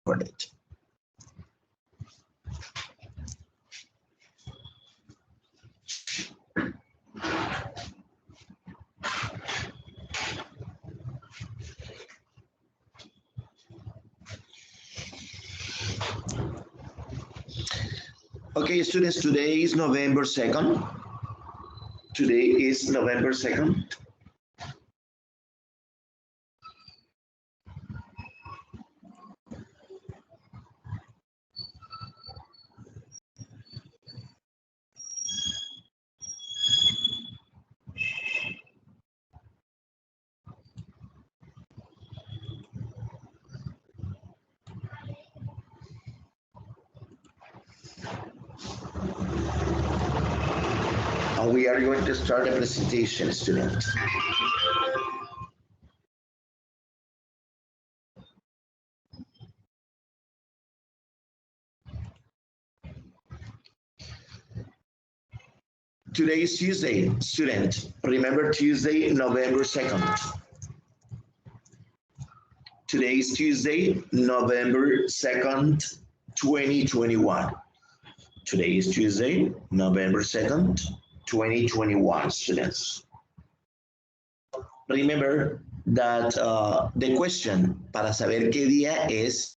for it. Okay, students, today is November 2nd. Today is November 2nd. And we are going to start the presentation, students. Today is Tuesday, student. Remember Tuesday, November 2nd. Today is Tuesday, November 2nd, 2021. Today is Tuesday, November 2nd, 2021, students. Remember that the question para saber qué día es,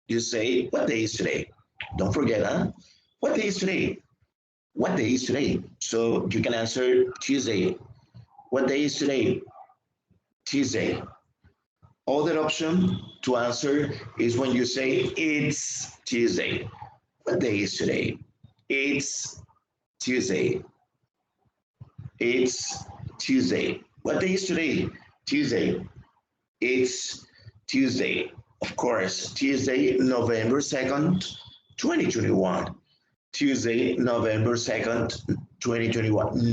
you say, what day is today? Don't forget, huh? What day is today? What day is today? So you can answer Tuesday. What day is today? Tuesday. Other option to answer is when you say it's Tuesday. What day is today? It's Tuesday. It's Tuesday. What day is today? Tuesday. It's Tuesday. Of course, Tuesday, November 2nd, 2021. Tuesday, November 2nd, 2021.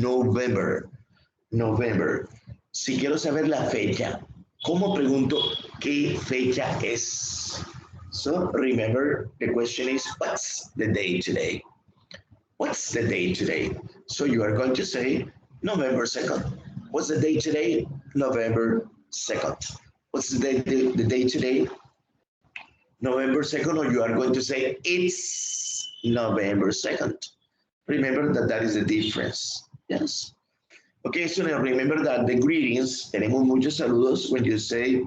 November. Si quiero saber la fecha, ¿cómo pregunto qué fecha es? So remember, the question is, what's the day today? What's the day today? So you are going to say November 2nd. What's the day today? November 2nd. What's the day today? November 2nd, or you are going to say it's November 2nd. Remember that is the difference. Yes. Okay, so now remember that the greetings, tenemos muchos saludos when you say,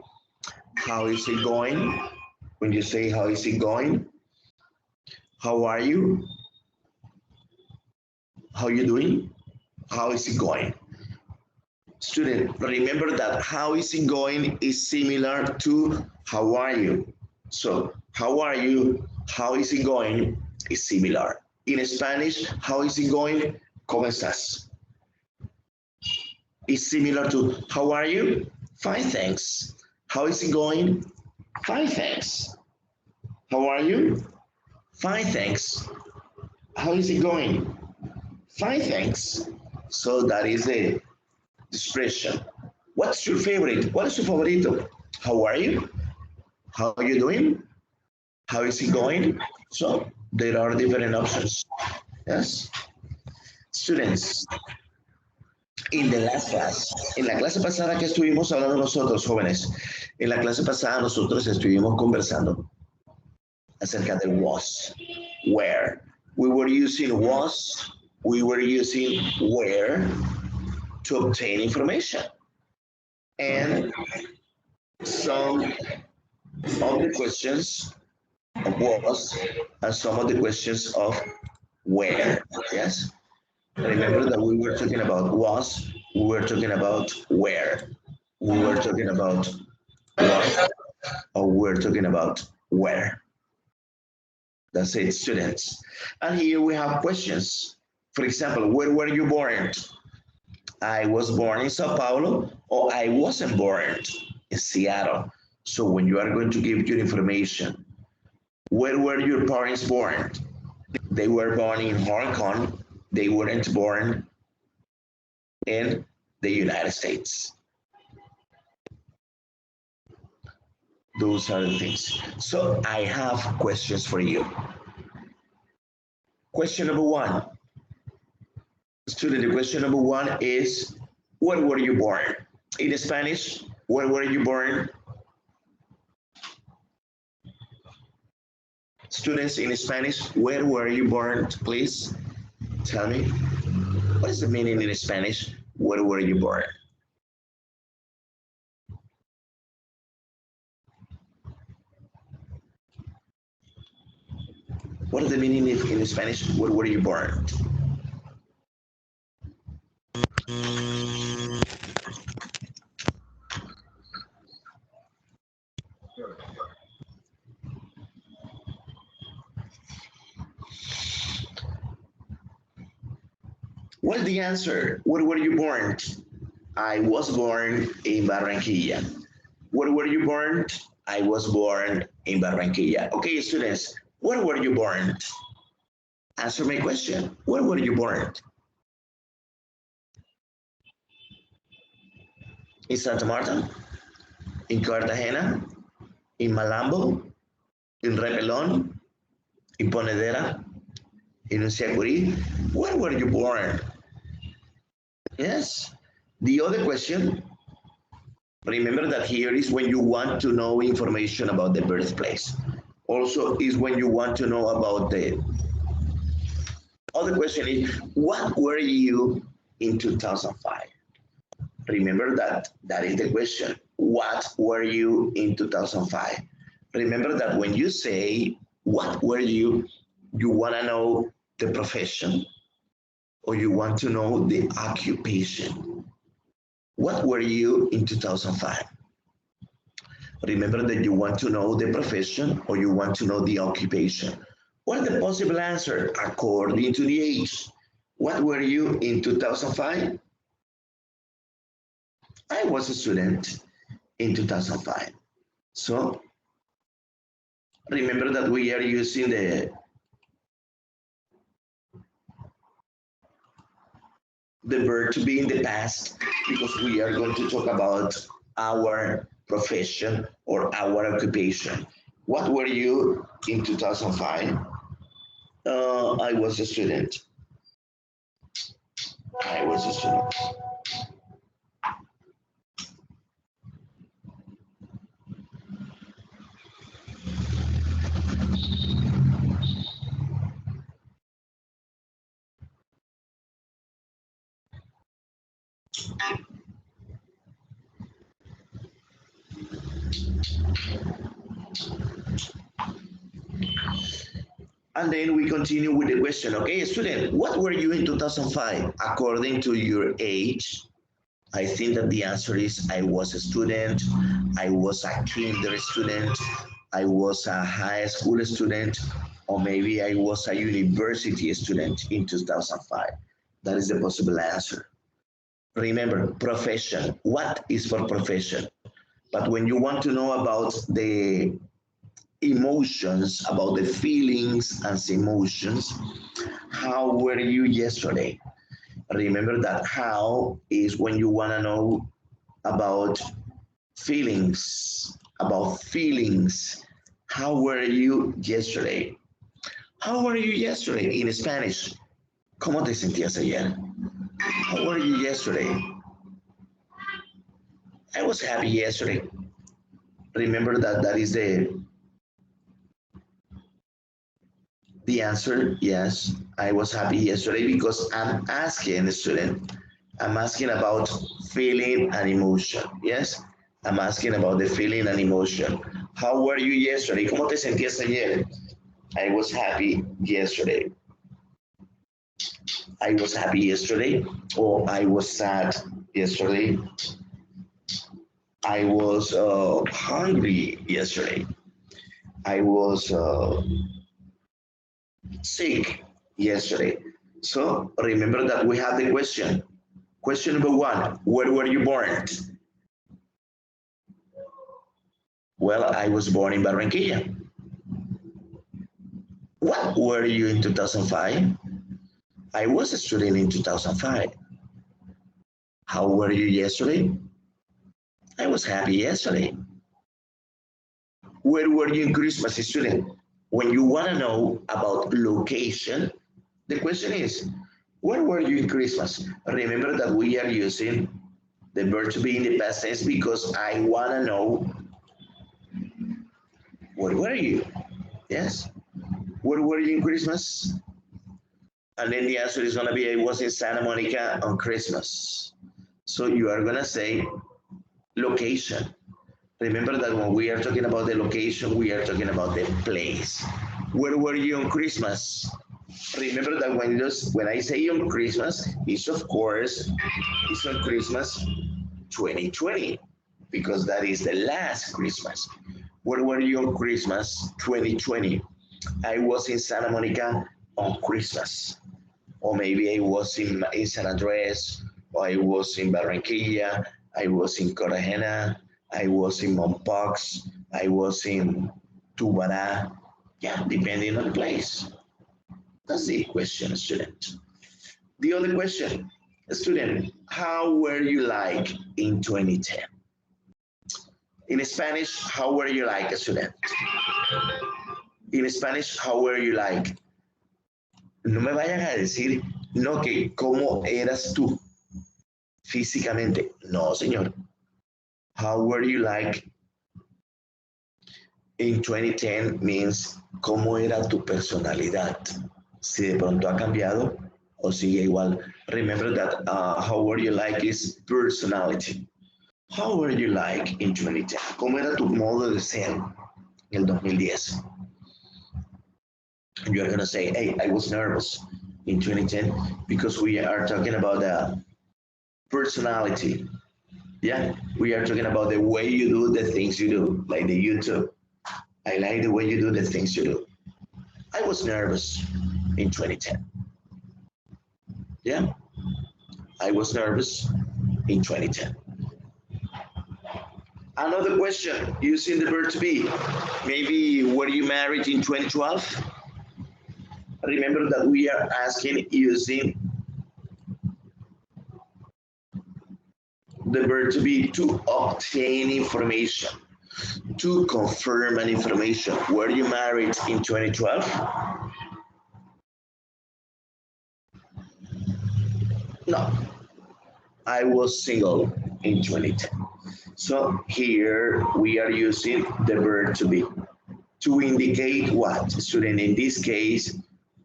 how is it going? When you say, how is it going? How are you? How you doing? How is it going? Student, remember that how is it going is similar to how are you? So, how are you? How is it going is similar. In Spanish, how is it going? ¿Cómo estás? Is similar to how are you? Fine, thanks. How is it going? Fine, thanks. How are you? Fine, thanks. How is it going? Fine, thanks. So that is the expression. What's your favorite? What is your favorito? How are you? How are you doing? How is it going? So there are different options. Yes. Students, in the last class, en la clase pasada que estuvimos hablando nosotros, jóvenes, en la clase pasada nosotros estuvimos conversando acerca del was, where. We were using was, we were using where to obtain information. And some of the questions of was and some of the questions of where. Yes? Remember that we were talking about was, we were talking about where, we were talking about what, or we were talking about where. That's it, students. And here we have questions. For example, where were you born? I was born in Sao Paulo, or I wasn't born in Seattle. So when you are going to give your information, where were your parents born? They were born in Hong Kong. They weren't born in the United States. Those are the things. So I have questions for you. Question number one. Student, the question number one is, where were you born? In Spanish, where were you born? Students in Spanish, where were you born? Please tell me. What is the meaning in Spanish? Where were you born? What is the meaning in Spanish? Where were you born? What is the answer? Where were you born? I was born in Barranquilla. Where were you born? I was born in Barranquilla. Okay, students, where were you born? Answer my question. Where were you born? In Santa Marta? In Cartagena? In Malambo? In Repelon? In Ponedera? In Usiacurí? Where were you born? Yes. The other question, remember that here is when you want to know information about the birthplace. Also is when you want to know about the other question is, what were you in 2005? Remember that is the question. What were you in 2005? Remember that when you say, what were you want to know the profession or you want to know the occupation. What were you in 2005? Remember that you want to know the profession or you want to know the occupation. What is the possible answer according to the age? What were you in 2005? I was a student in 2005. So remember that we are using the verb to be in the past because we are going to talk about our profession or our occupation. What were you in 2005? I was a student. I was a student. And then we continue with the question. Okay, student, what were you in 2005 according to your age? I think that the answer is I was a student, I was a kinder student, I was a high school student, or maybe I was a university student in 2005. That is the possible answer. Remember, profession. What is for profession? But when you want to know about the emotions, about the feelings and emotions, how were you yesterday? Remember that how is when you want to know about feelings, How were you yesterday? How were you yesterday in Spanish? ¿Cómo te sentías ayer? How were you yesterday? I was happy yesterday. Remember that is the answer. Yes, I was happy yesterday because I'm asking the student. I'm asking about feeling and emotion. Yes, I'm asking about the feeling and emotion. How were you yesterday? ¿Cómo te sentías ayer? I was happy yesterday. I was happy yesterday, or I was sad yesterday. I was hungry yesterday. I was sick yesterday. So remember that we have the question. Question number one, where were you born? Well, I was born in Barranquilla. What were you in 2005? I was a student in 2005. How were you yesterday? I was happy yesterday. Where were you in Christmas, student? When you want to know about location, the question is, where were you in Christmas? Remember that we are using the verb to be in the past tense because I want to know where were you? Yes. Where were you in Christmas? And then the answer is going to be, I was in Santa Monica on Christmas. So you are going to say location. Remember that when we are talking about the location, we are talking about the place. Where were you on Christmas? Remember that when I say on Christmas, it's of course, it's on Christmas 2020, because that is the last Christmas. Where were you on Christmas 2020? I was in Santa Monica on Christmas. Or maybe I was in San Andres, or I was in Barranquilla, I was in Cartagena, I was in Mompox, I was in Tubará. Yeah, depending on the place. That's the question, student. The other question, student, how were you like in 2010? In Spanish, how were you like, student? In Spanish, how were you like? No me vayan a decir, no, que cómo eras tú físicamente. No, señor. How were you like in 2010 means cómo era tu personalidad. Si de pronto ha cambiado o sigue igual. Remember that how were you like is personality. How were you like in 2010? ¿Cómo era tu modo de ser en el 2010? And you're going to say, hey, I was nervous in 2010 because we are talking about the personality. Yeah, we are talking about the way you do the things you do, like the YouTube. I like the way you do the things you do. I was nervous in 2010. Yeah, I was nervous in 2010. Another question using the verb to be. Maybe were you married in 2012? Remember that we are asking using the verb to be to obtain information, to confirm an information. Were you married in 2012? No, I was single in 2010. So here we are using the verb to be to indicate what? Student, in this case,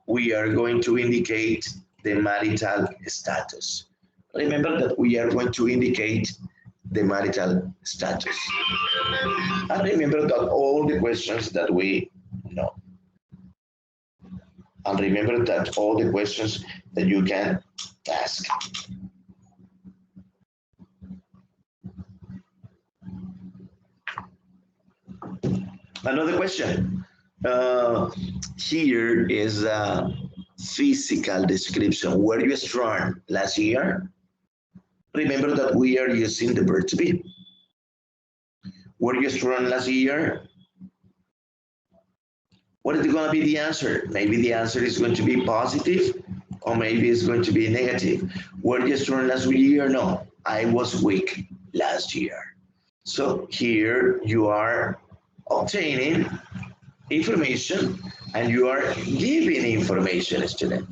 we are going to indicate the marital status. Remember that we are going to indicate the marital status. And remember that all the questions that we know. And remember that all the questions that you can ask. Another question. Here is a physical description. Were you strong last year? Remember that we are using the verb to be. Were you strong last year? What is going to be the answer? Maybe the answer is going to be positive, or maybe it's going to be negative. Were you strong last year? No, I was weak last year. So here you are obtaining information and you are giving information, student.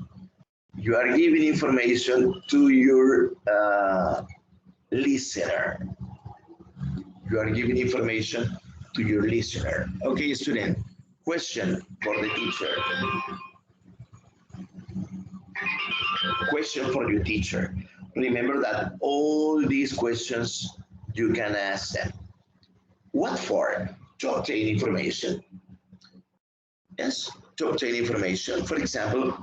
You are giving information to your listener. You are giving information to your listener. Okay, student, question for the teacher. Question for your teacher. Remember that all these questions you can ask them. What for? To obtain information. Yes, to obtain information. For example,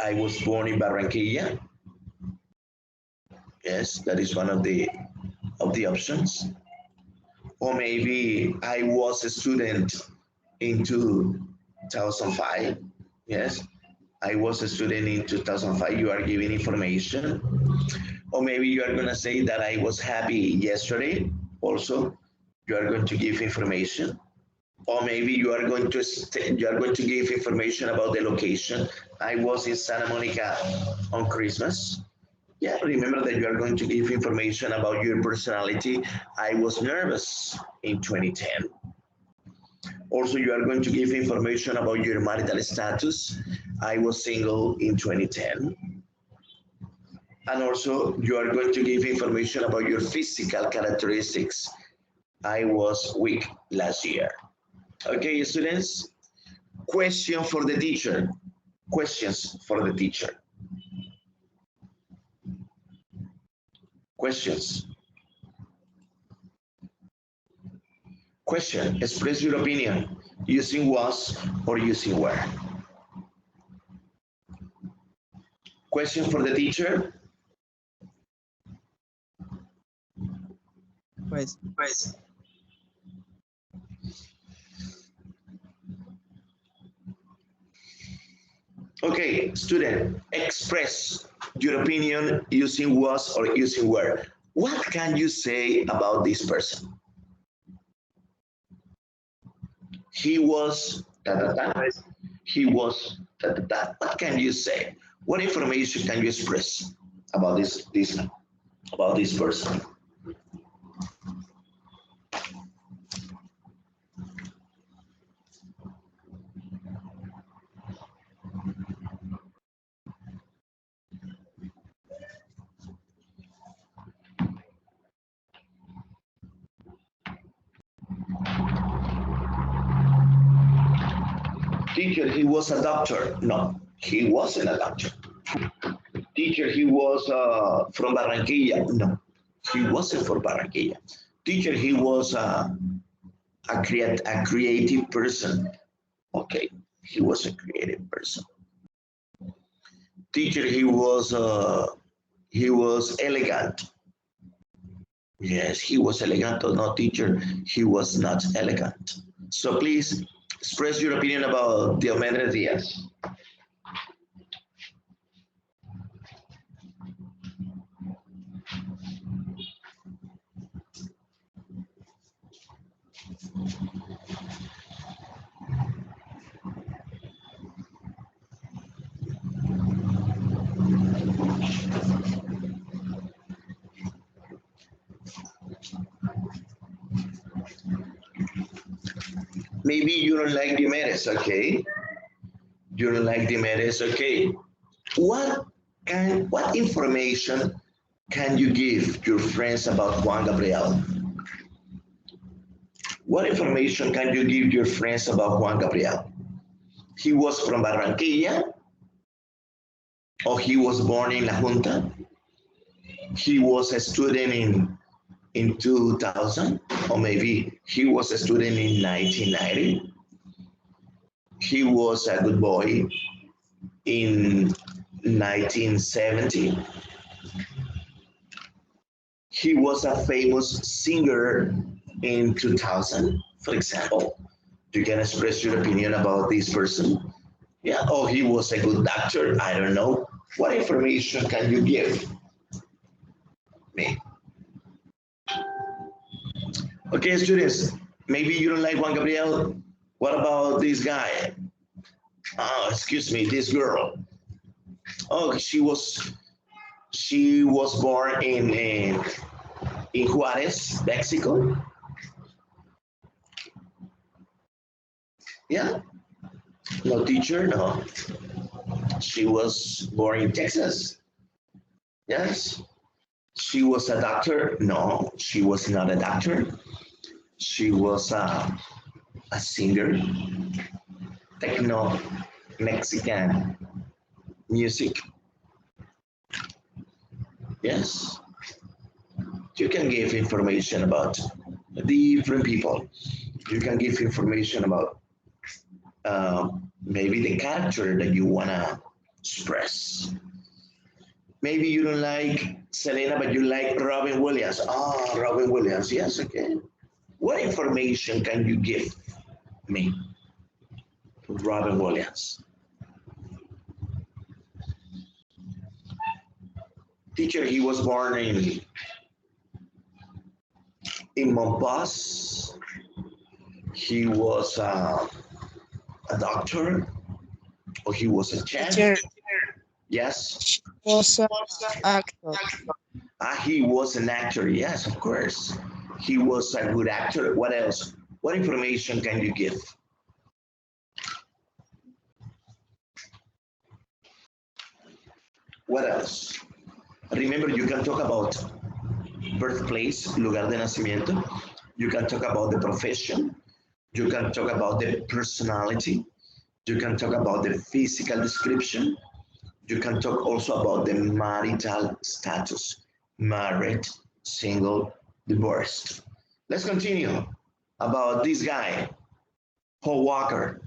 I was born in Barranquilla. Yes, that is one of the options. Or maybe I was a student in 2005. Yes, I was a student in 2005. You are giving information. Or maybe you are going to say that I was happy yesterday. Also, you are going to give information. Or maybe you are going to give information about the location. I was in Santa Monica on Christmas. Yeah, remember that you are going to give information about your personality. I was nervous in 2010. Also, you are going to give information about your marital status. I was single in 2010. And also, you are going to give information about your physical characteristics. I was weak last year. Okay, students, question for the teacher. Questions for the teacher. Questions. Question, express your opinion using was or using were. Question for the teacher. Pues. Okay, student, express your opinion using was or using were. What can you say about this person? He was da, da, da. He was da, da, da. What can you say? What information can you express about this person? Teacher, he was a doctor. No, he wasn't a doctor. Teacher, he was from Barranquilla. No, he wasn't from Barranquilla. Teacher, he was a creative person. Okay, he was a creative person. Teacher, he was elegant. Yes, he was elegant. No, teacher, he was not elegant. So please express your opinion about Diomedes Diaz. Maybe you don't like Diomedes, okay? You don't like Diomedes, okay? What information can you give your friends about Juan Gabriel? What information can you give your friends about Juan Gabriel? He was from Barranquilla, or he was born in La Junta. He was a student in 2000, or maybe he was a student in 1990. He was a good boy in 1970. He was a famous singer in 2000, for example. You can express your opinion about this person. Yeah, oh, he was a good actor. I don't know. What information can you give me? Okay, students, maybe you don't like Juan Gabriel. What about this guy? Oh, excuse me, this girl. Oh, she was born in Juarez, Mexico. Yeah. No, teacher, no. She was born in Texas. Yes. She was a doctor. No, she was not a doctor. She was a singer. Techno Mexican music. Yes. You can give information about different people. You can give information about maybe the character that you want to express. Maybe you don't like Selena, but you like Robin Williams. Oh, Robin Williams. Yes, okay. What information can you give me to Robin Williams? Teacher, he was born in Montpas. He was a doctor, or he was a chef. Teacher. Yes. Was an actor. He was an actor. Yes, of course. He was a good actor. What else? What information can you give? What else? Remember, you can talk about birthplace, lugar de nacimiento. You can talk about the profession. You can talk about the personality. You can talk about the physical description. You can talk also about the marital status, married, single, divorced. Let's continue about this guy, Paul Walker.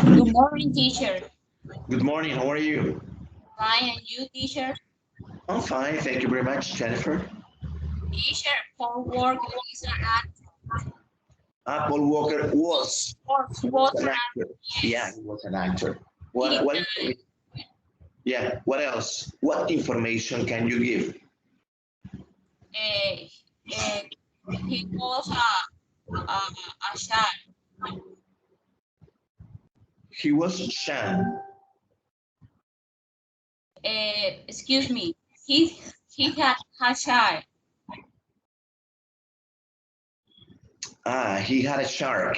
Good morning, teacher. Good morning, how are you? Fine, and you, teacher? I'm fine, thank you very much, Jennifer. Teacher, Paul Walker is an actor. Paul Walker was Was an an actor. actor. Yeah, he was an actor. He What yeah, what else? What information can you give? uh, uh, he was a child. He was Shan. Excuse me. He had a child. He had a shark.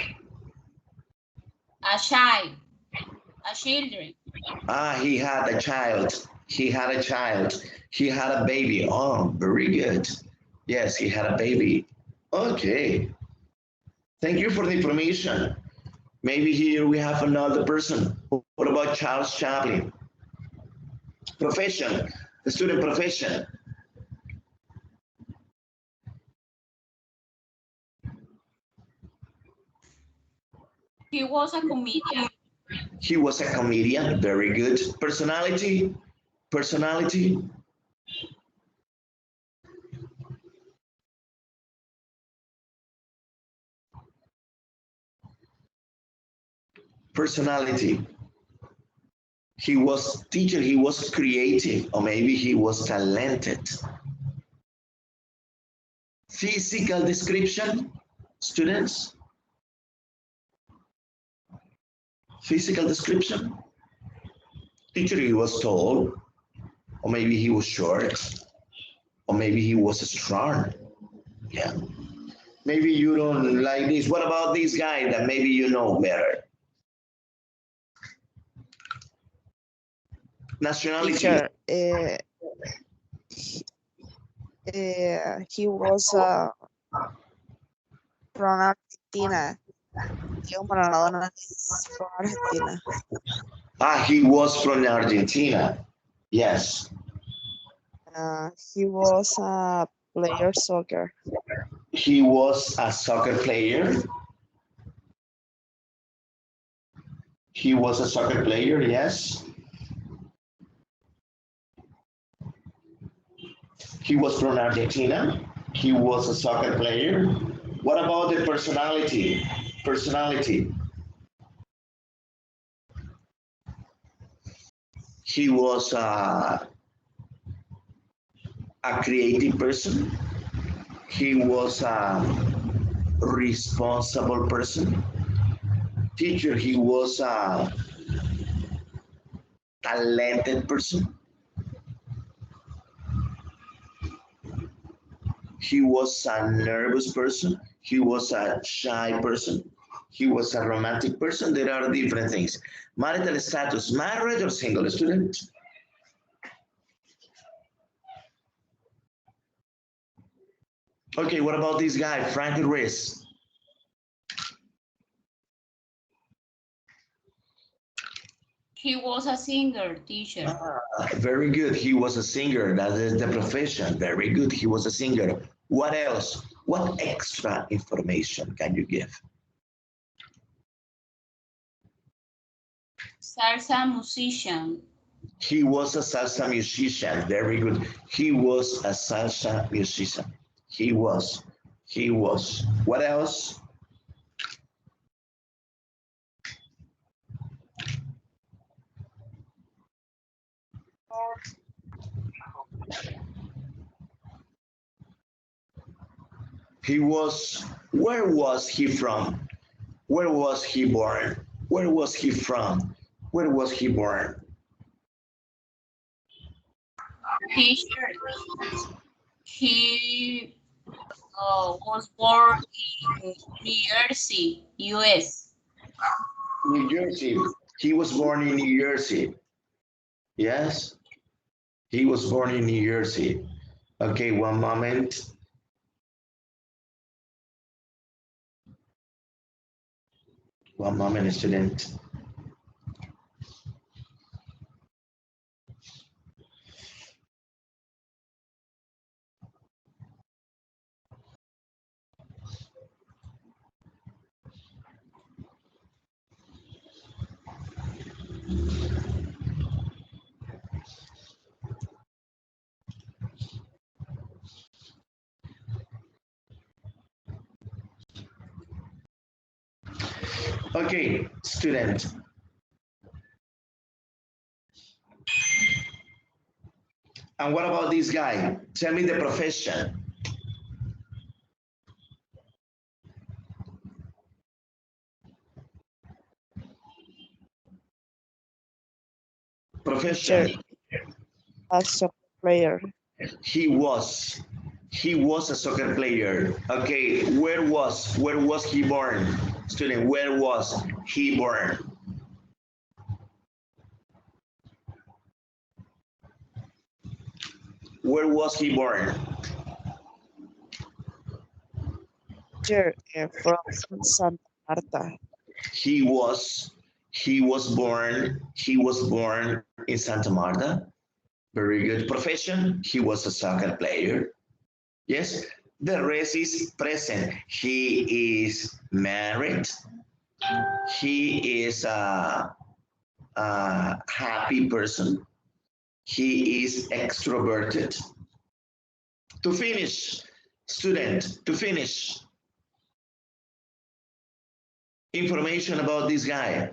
A child. A children. He had a child. He had a child. He had a baby. Oh, very good. Yes, he had a baby. Okay. Thank you for the information. Maybe here we have another person. What about Charles Chaplin? Profession, the student profession. He was a comedian. He was a comedian. Very good. Personality, personality. Personality. He was teacher, he was creative, or maybe he was talented. Physical description, students. Physical description. Teacher, he was tall, or maybe he was short, or maybe he was strong. Yeah. Maybe you don't like this. What about this guy that maybe you know better? Nationality. Teacher, he was from Argentina. Diego Maradona is from Argentina. He was from Argentina. Yes. He was a player soccer. He was a soccer player. He was a soccer player, yes. He was from Argentina. He was a soccer player. What about the personality? Personality. He was a creative person. He was a responsible person. Teacher, he was a talented person. He was a nervous person. He was a shy person. He was a romantic person. There are different things. Marital status, married or single, student? Okay, what about this guy, Frankie Riz? He was a singer, teacher. Very good. He was a singer. That is the profession. Very good. He was a singer. What else? What extra information can you give? Salsa musician. He was a salsa musician. Very good. He was a salsa musician. He was. He was. What else? He was. Where was he from? Where was he born? Where was he from? Where was he born? Teacher. He was born in New Jersey, U.S. New Jersey. He was born in New Jersey. Yes. He was born in New Jersey. Okay, one moment. One moment, student. Okay, student. And what about this guy? Tell me the profession. Teacher, Profession. a soccer player. He was. He was a soccer player. Okay, where was he born? Student, where was he born? Where was he born? Teacher, from Santa Marta. He was born in Santa Marta. Very good. Profession, he was a soccer player. Yes. The rest is present. He is married. He is a happy person. He is extroverted. To finish, student, to finish, information about this guy.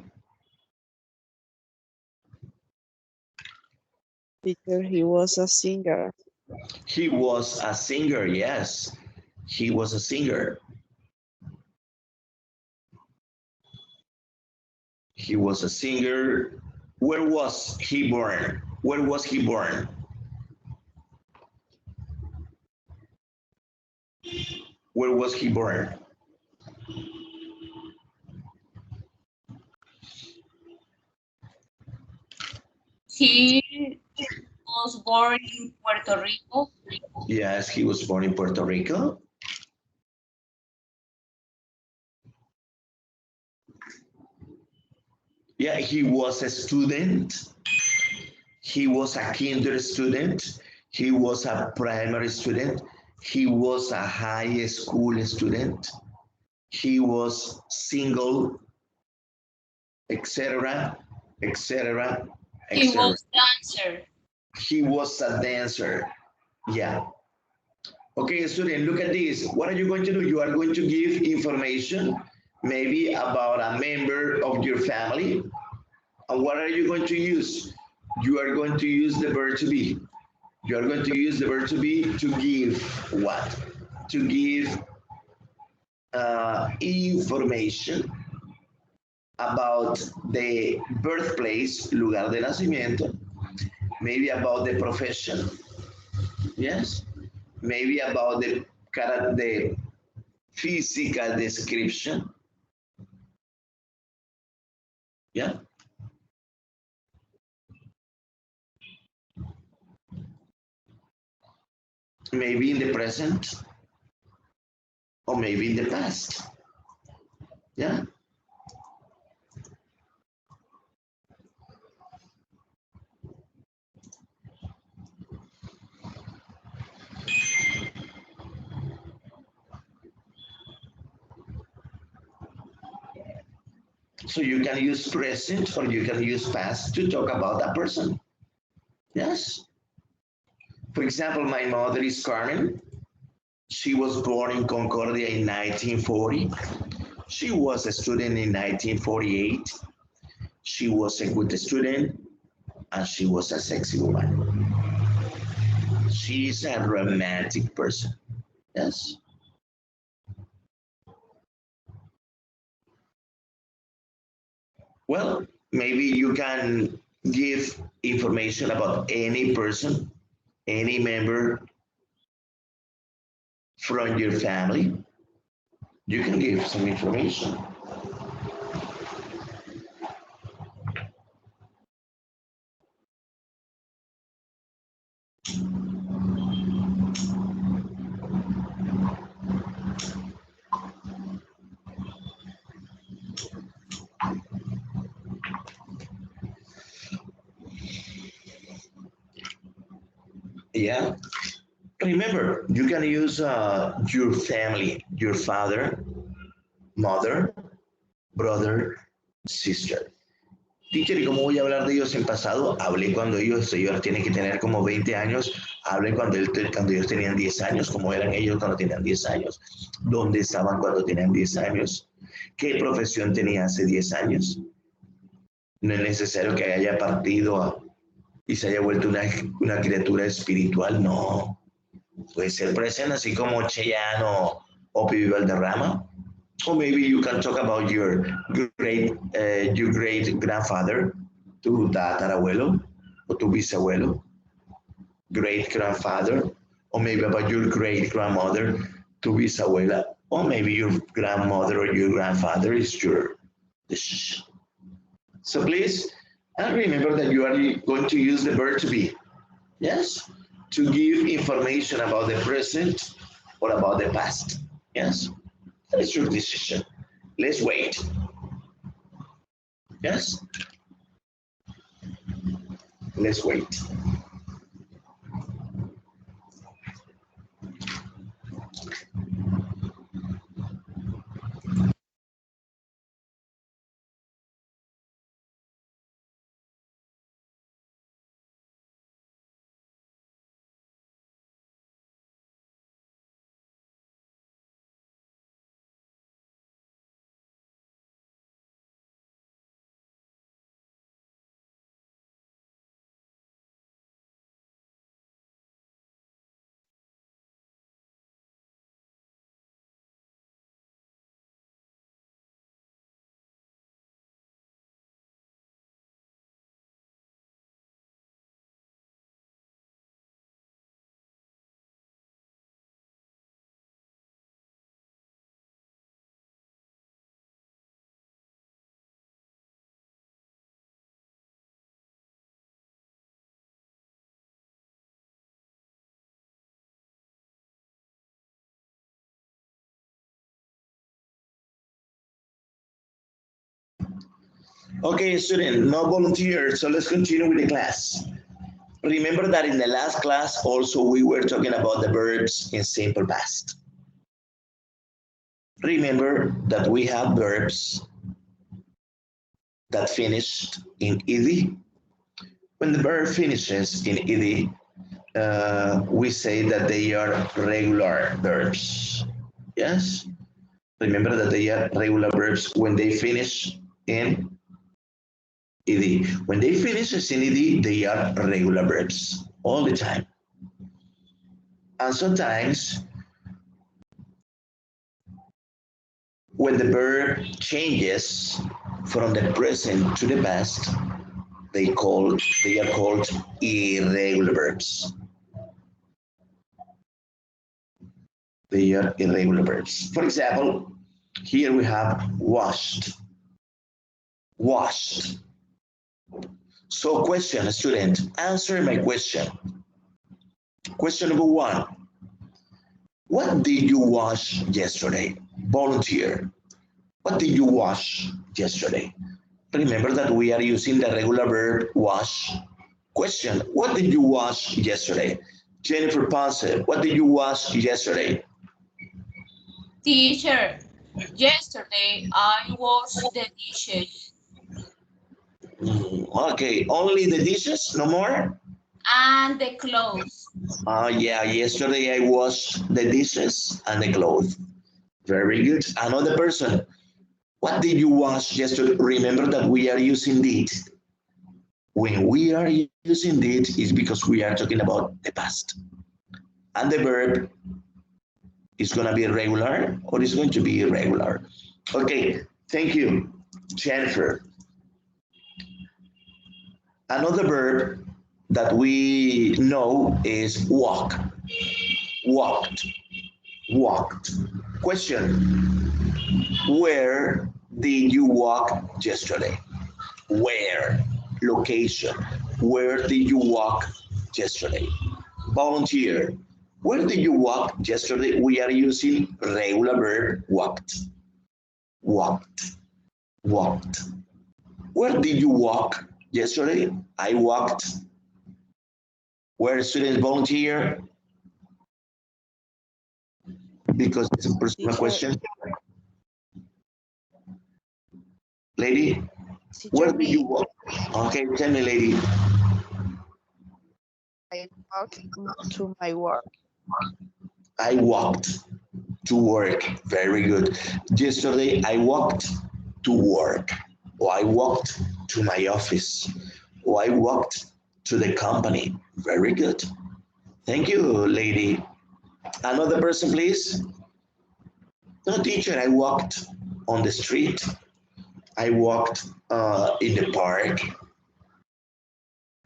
Teacher, he was a singer. He was a singer, yes. He was a singer. He was a singer. Where was he born? Where was he born? Where was he born? He was born in Puerto Rico. Yes, he was born in Puerto Rico. Yeah, he was a student. He was a kinder student. He was a primary student. He was a high school student. He was single, etc., etc., He etc. was dancer. He was a dancer. Yeah. Okay, student, look at this. What are you going to do? You are going to give information maybe about a member of your family. And what are you going to use? You are going to use the verb to be. You are going to use the verb to be to give what? To give information about the birthplace, lugar de nacimiento, maybe about the profession, yes, maybe about the physical description, yeah. Maybe in the present or maybe in the past, yeah. So you can use present or you can use past to talk about that person. Yes. For example, my mother is Carmen. She was born in Concordia in 1940. She was a student in 1948. She was a good student and she was a sexy woman. She is a romantic person. Yes. Well, maybe you can give information about any person, any member from your family. You can give some information. Yeah. Remember, you can use your family, your father, mother, brother, sister. Teacher, ¿y cómo voy a hablar de ellos en pasado? Hablé cuando ellos tienen que tener como 20 años, hablé cuando ellos tenían 10 años, cómo eran ellos cuando tenían 10 años, dónde estaban cuando tenían 10 años, qué profesión tenía hace 10 años. No es necesario que haya partido y se haya vuelto una criatura espiritual, no. Puede ser present así como Cheyenne o Pibi Valderrama. Or maybe you can talk about your great grandfather, tu tatarabuelo or tu bisabuelo, great grandfather, or maybe about your great grandmother, tu bisabuela, or maybe your grandmother or your grandfather is your. So please remember that you are going to use the verb to be, yes, to give information about the present or about the past, yes. That is your decision. Let's wait. Yes? Let's wait. Okay, student, no volunteer, so let's continue with the class. Remember that in the last class also we were talking about the verbs in simple past. Remember that we have verbs that finished in ed. When the verb finishes in ed, we say that they are regular verbs. Yes? Remember that they are regular verbs when they finish in ed. When they finish in ed, they are regular verbs all the time. And sometimes when the verb changes from the present to the past, they are called irregular verbs. They are irregular verbs. For example, here we have washed. Washed. So question, student, answer my question. Question number 1. What did you wash yesterday? Volunteer. What did you wash yesterday? Remember that we are using the regular verb wash. Question, what did you wash yesterday? Jennifer Ponce, what did you wash yesterday? Teacher, yesterday I washed the dishes. Okay, only the dishes, no more? And the clothes. Yeah, yesterday I washed the dishes and the clothes. Very good. Another person, what did you wash yesterday? Remember that we are using did. When we are using did, it's because we are talking about the past. And the verb is going to be regular or is going to be irregular. Okay, thank you, Jennifer. Another verb that we know is walk. Walked. Walked. Question, where did you walk yesterday? Where? Location. Where did you walk yesterday? Volunteer. Where did you walk yesterday? We are using regular verb walked. Walked. Walked. Where did you walk yesterday? I walked Where students volunteer? Because it's a personal Teacher. question. Lady, Teacher, where did you me. walk? Okay, tell me, lady. I walk to my work. I walked to work. Very good. Yesterday, I walked to work. Or I walked to my office. Or I walked to the company. Very good. Thank you, lady. Another person, please. No, teacher, I walked on the street. I walked in the park.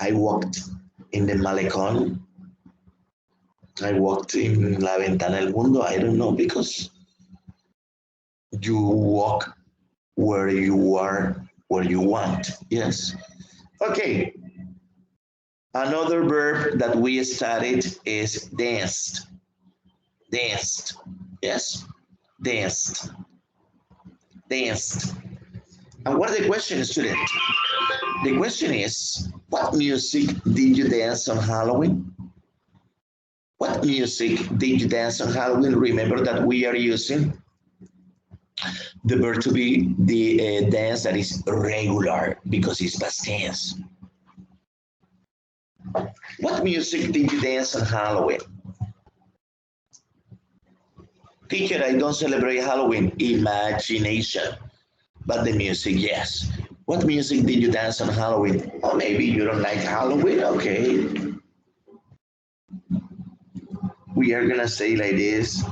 I walked in the malecón. I walked in La Ventana del Mundo. I don't know, because you walk where you are, where you want. Yes. Okay. Another verb that we studied is danced. Danced. Yes. Danced. Danced. And what is the question, student? The question is, what music did you dance on Halloween? What music did you dance on Halloween? Remember that we are using the verb to be the dance that is regular because it's past tense. What music did you dance on Halloween? Teacher, I don't celebrate Halloween. Imagination. But the music, yes. What music did you dance on Halloween? Or maybe you don't like Halloween, okay. We are gonna say like this.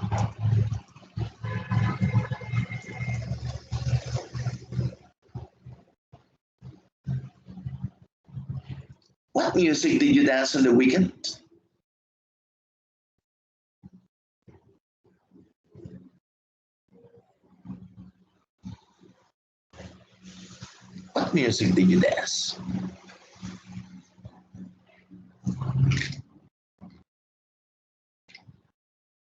What music did you dance on the weekend? What music did you dance?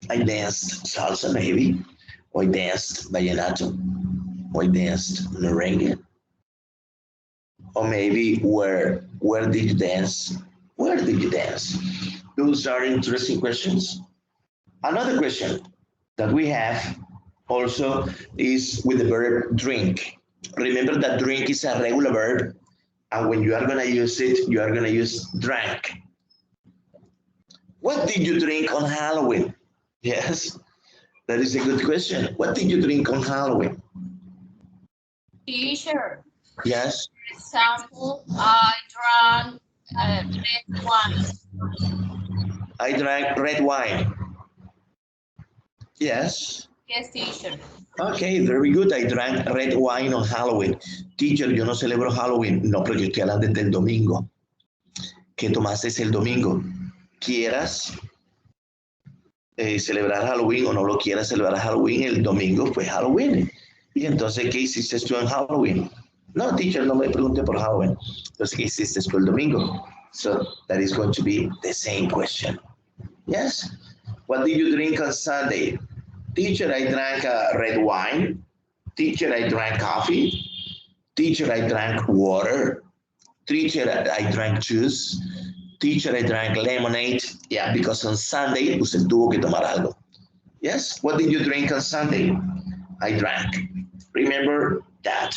I danced salsa maybe, or I danced vallenato, or I danced merengue. Or maybe where did you dance? Where did you dance? Those are interesting questions. Another question that we have also is with the verb drink. Remember that drink is a regular verb, and when you are going to use it, you are going to use drank. What did you drink on Halloween? Yes, that is a good question. What did you drink on Halloween? Teacher, Yes. for example, I drank red wine. I drank red wine. Yes. Yes, teacher. Okay, very good. I drank red wine on Halloween. Teacher, yo no celebro Halloween. No, pero yo estoy hablando desde el domingo. ¿Qué tomaste el domingo? ¿Quieras celebrar Halloween o no lo quieras celebrar Halloween? El domingo fue Halloween. Y entonces, ¿qué hiciste tú en Halloween? No, teacher, no me pregunte por Halloween. Entonces, ¿qué hiciste tú el domingo? So, that is going to be the same question. Yes? What did you drink on Sunday? Teacher, I drank red wine. Teacher, I drank coffee. Teacher, I drank water. Teacher, I drank juice. Teacher, I drank lemonade. Yeah, because on Sunday, usted tuvo que tomar algo. Yes? What did you drink on Sunday? I drank. Remember that.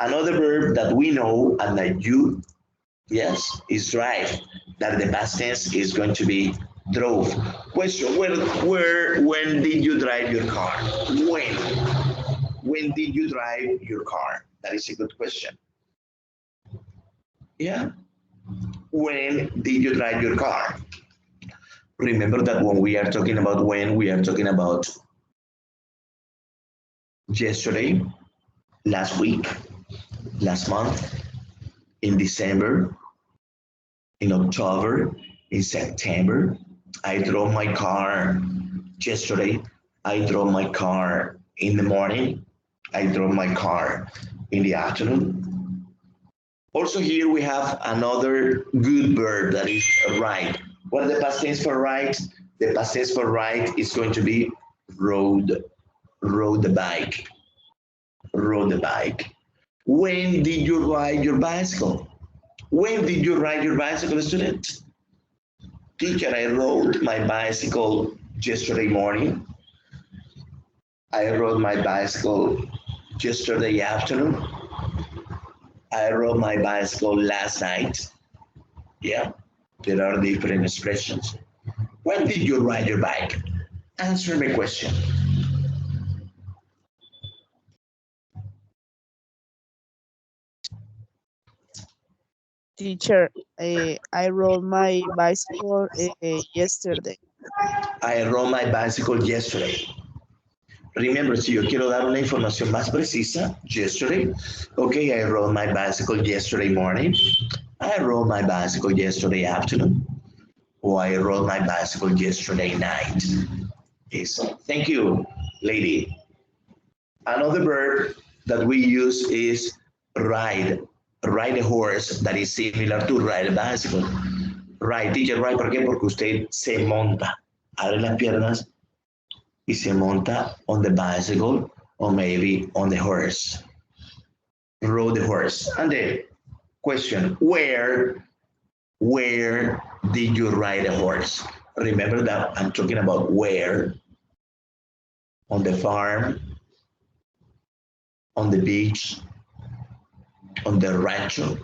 Another verb that we know and that you, yes, is drive. That the past tense is going to be drove. Question, when did you drive your car? When? When did you drive your car? That is a good question. Yeah. When did you drive your car? Remember that when we are talking about when, we are talking about yesterday, last week, last month, in December, in October, in September. I drove my car yesterday. I drove my car in the morning. I drove my car in the afternoon. Also here we have another good verb that is ride. What is the past tense for ride? The past tense for ride is going to be rode the bike. Rode the bike. When did you ride your bicycle? When did you ride your bicycle, student? Teacher, I rode my bicycle yesterday morning. I rode my bicycle yesterday afternoon. I rode my bicycle last night. Yeah, there are different expressions. When did you ride your bike? Answer my question. Teacher, I rode my bicycle yesterday. I rode my bicycle yesterday. Remember, si yo quiero dar una información más precisa, yesterday, okay, I rode my bicycle yesterday morning. I rode my bicycle yesterday afternoon. Or I rode my bicycle yesterday night. Yes. Thank you, lady. Another verb that we use is ride. Ride a horse, that is similar to ride a bicycle. Ride, teacher, ride, ¿por qué? Porque usted se monta, abre las piernas y se monta on the bicycle or maybe on the horse. Rode the horse. And the question, where did you ride a horse? Remember that I'm talking about where. On the farm, on the beach, on the rancho,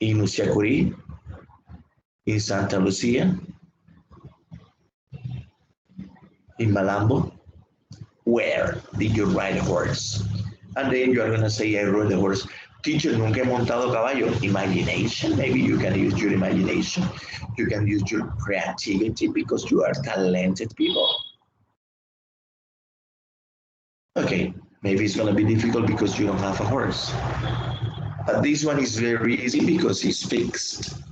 in Usiacurí, in Santa Lucia, in Malambo. Where did you ride a horse? And then you are going to say, I rode a horse. Teacher, nunca he montado caballo. Imagination, maybe you can use your imagination. You can use your creativity because you are talented people. Okay, maybe it's going to be difficult because you don't have a horse. But this one is very easy because it's fixed.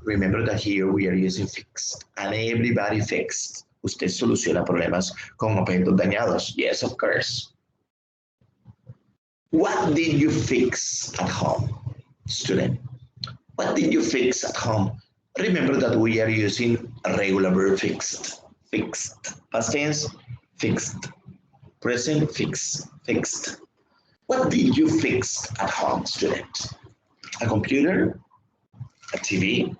Remember that here we are using fixed and everybody fixed. Usted soluciona problemas con objetos dañados. Yes, of course. What did you fix at home, student? What did you fix at home? Remember that we are using a regular verb fixed. Fixed. Past tense, fixed. Present, fixed. What did you fix at home, student? A computer, a TV,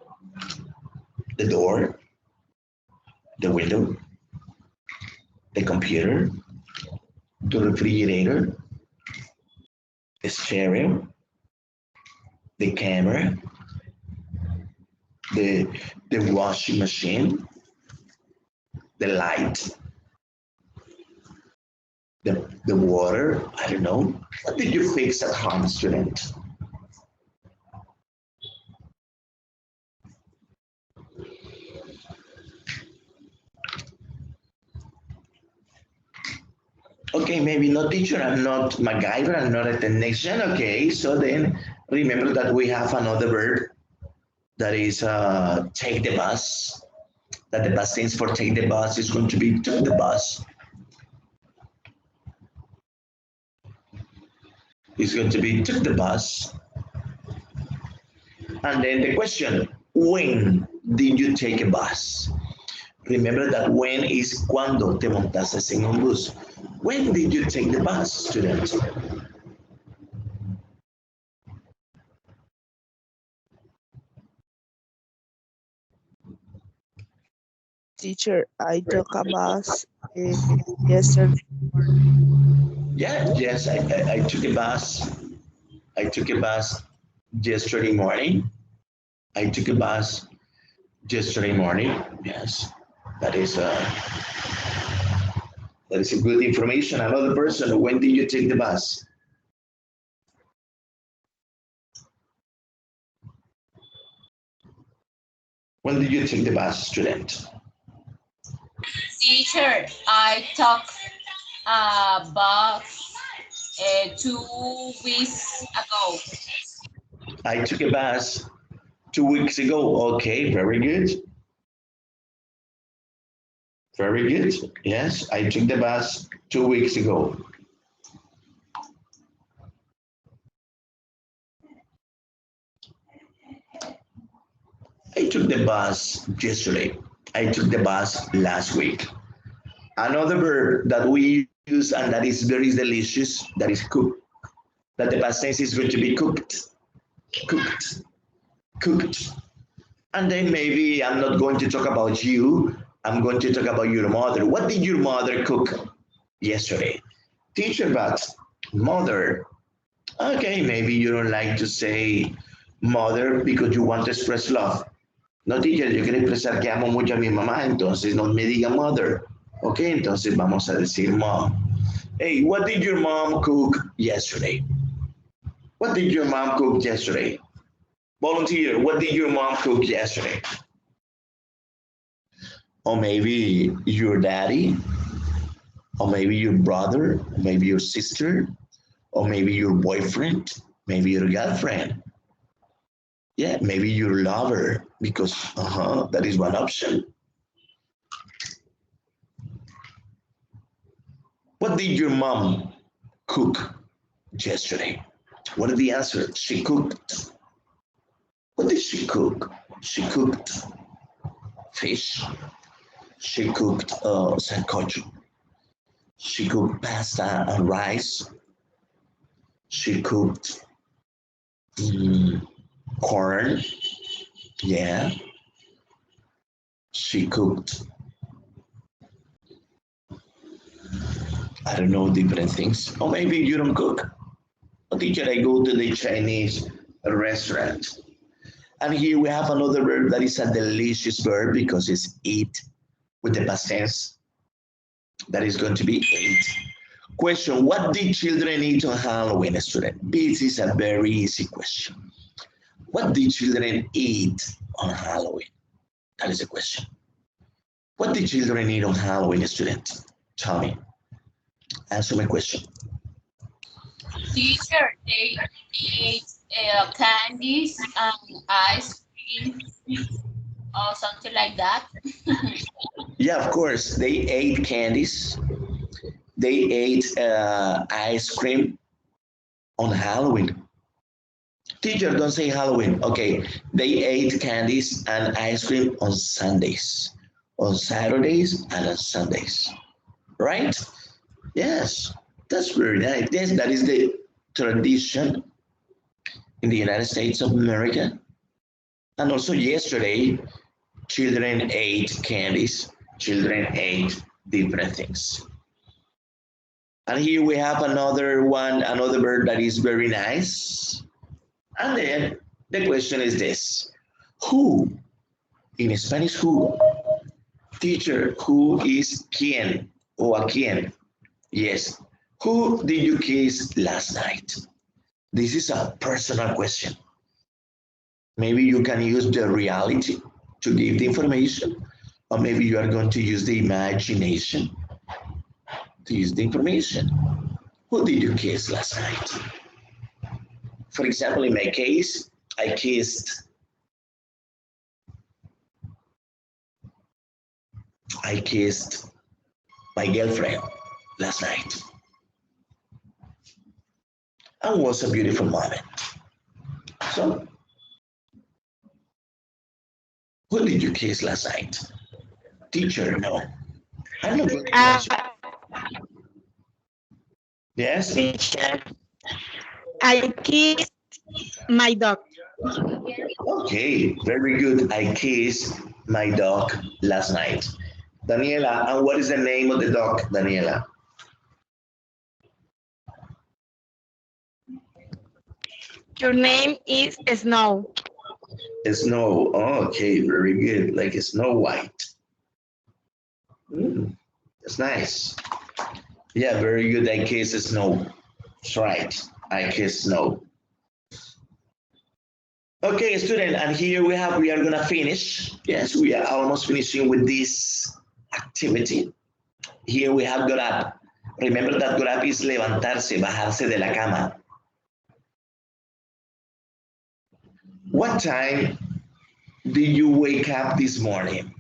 the door, the window, the computer, the refrigerator, the stereo, the camera, the washing machine, the light, the water, I don't know. What did you fix at home, student? Okay, maybe not teacher, I'm not MacGyver, I'm not a technician. Okay, so then remember that we have another verb that is take the bus. That the past tense for take the bus is going to be took the bus. It's going to be took the bus. And then the question, when did you take a bus? Remember that when is cuando te montaste en un bus. When did you take the bus, student? Teacher, I took a bus yesterday. Yeah, yes, I took a bus. I took a bus yesterday morning. I took a bus yesterday morning. Yes, that is a good information. Another person, when did you take the bus? When did you take the bus, student? Teacher, I took a bus 2 weeks ago. I took a bus 2 weeks ago. Okay, very good. Very good. Yes, I took the bus 2 weeks ago. I took the bus yesterday. I took the bus last week. Another verb that we use and that is very delicious, that is cook. That the past tense is going to be cooked. Cooked. cooked. And then maybe I'm not going to talk about you. I'm going to talk about your mother. What did your mother cook yesterday? Teacher, but mother. Okay, maybe you don't like to say mother because you want to express love. No, teacher, yo quiero expresar que amo mucho a mi mamá, entonces no me diga mother. Ok, entonces vamos a decir mom. Hey, what did your mom cook yesterday? What did your mom cook yesterday? Volunteer, what did your mom cook yesterday? Or maybe your daddy, or maybe your brother, or maybe your sister, or maybe your boyfriend, maybe your girlfriend. Yeah, maybe your lover, because that is one option. What did your mom cook yesterday? What is the answer? She cooked. What did she cook? She cooked fish. She cooked sancocho. She cooked pasta and rice. She cooked corn. Yeah. She cooked, I don't know, different things. Or maybe you don't cook. Oh, teacher, I go to the Chinese restaurant. And here we have another verb that is a delicious verb because it's eat with the past tense. That is going to be ate. Question, what did children eat on Halloween, student? This is a very easy question. What did children eat on Halloween? That is the question. What did children eat on Halloween, student? Tell me. Answer my question. Teacher, they ate candies and ice cream or something like that. Yeah, of course. They ate candies. They ate ice cream on Halloween. Teacher, don't say Halloween. Okay, they ate candies and ice cream on Sundays, on Saturdays, and on Sundays. Right? Yes, that's very nice. Yes, that is the tradition in the United States of America. And also yesterday, children ate candies, children ate different things. And here we have another one, another bird that is very nice. And then the question is this. Who? In Spanish, who? Teacher, who is quién or a quién? Yes. Who did you kiss last night? This is a personal question. Maybe you can use the reality to give the information, or maybe you are going to use the imagination to use the information. Who did you kiss last night? For example, in my case, I kissed my girlfriend last night. And it was a beautiful moment. So, who did you kiss last night? Teacher, no. I'm not going to answer. Yes? Teacher, I kissed my dog. Okay, very good. I kissed my dog last night. Daniela, and what is the name of the dog, Daniela? Your name is Snow. Snow. Oh, okay, very good. Like Snow White. That's nice. Yeah, very good. I kiss Snow. That's right. I kiss Snow. Okay, student, and here we are gonna finish. Yes, we are almost finishing with this activity. Here we have got up. Remember that got up is levantarse, bajarse de la cama. What time did you wake up this morning?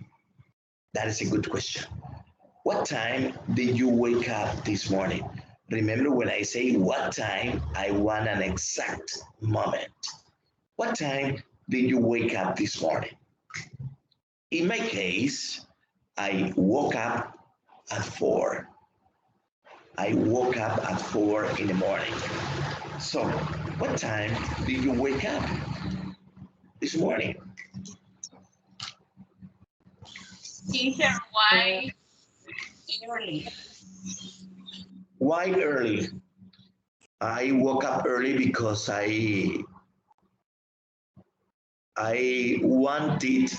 That is a good question. What time did you wake up this morning? Remember when I say what time, I want an exact moment. What time did you wake up this morning? In my case, I woke up at 4. I woke up at 4 in the morning. So, what time did you wake up? this morning? Teacher, why early? Why early? I woke up early because I wanted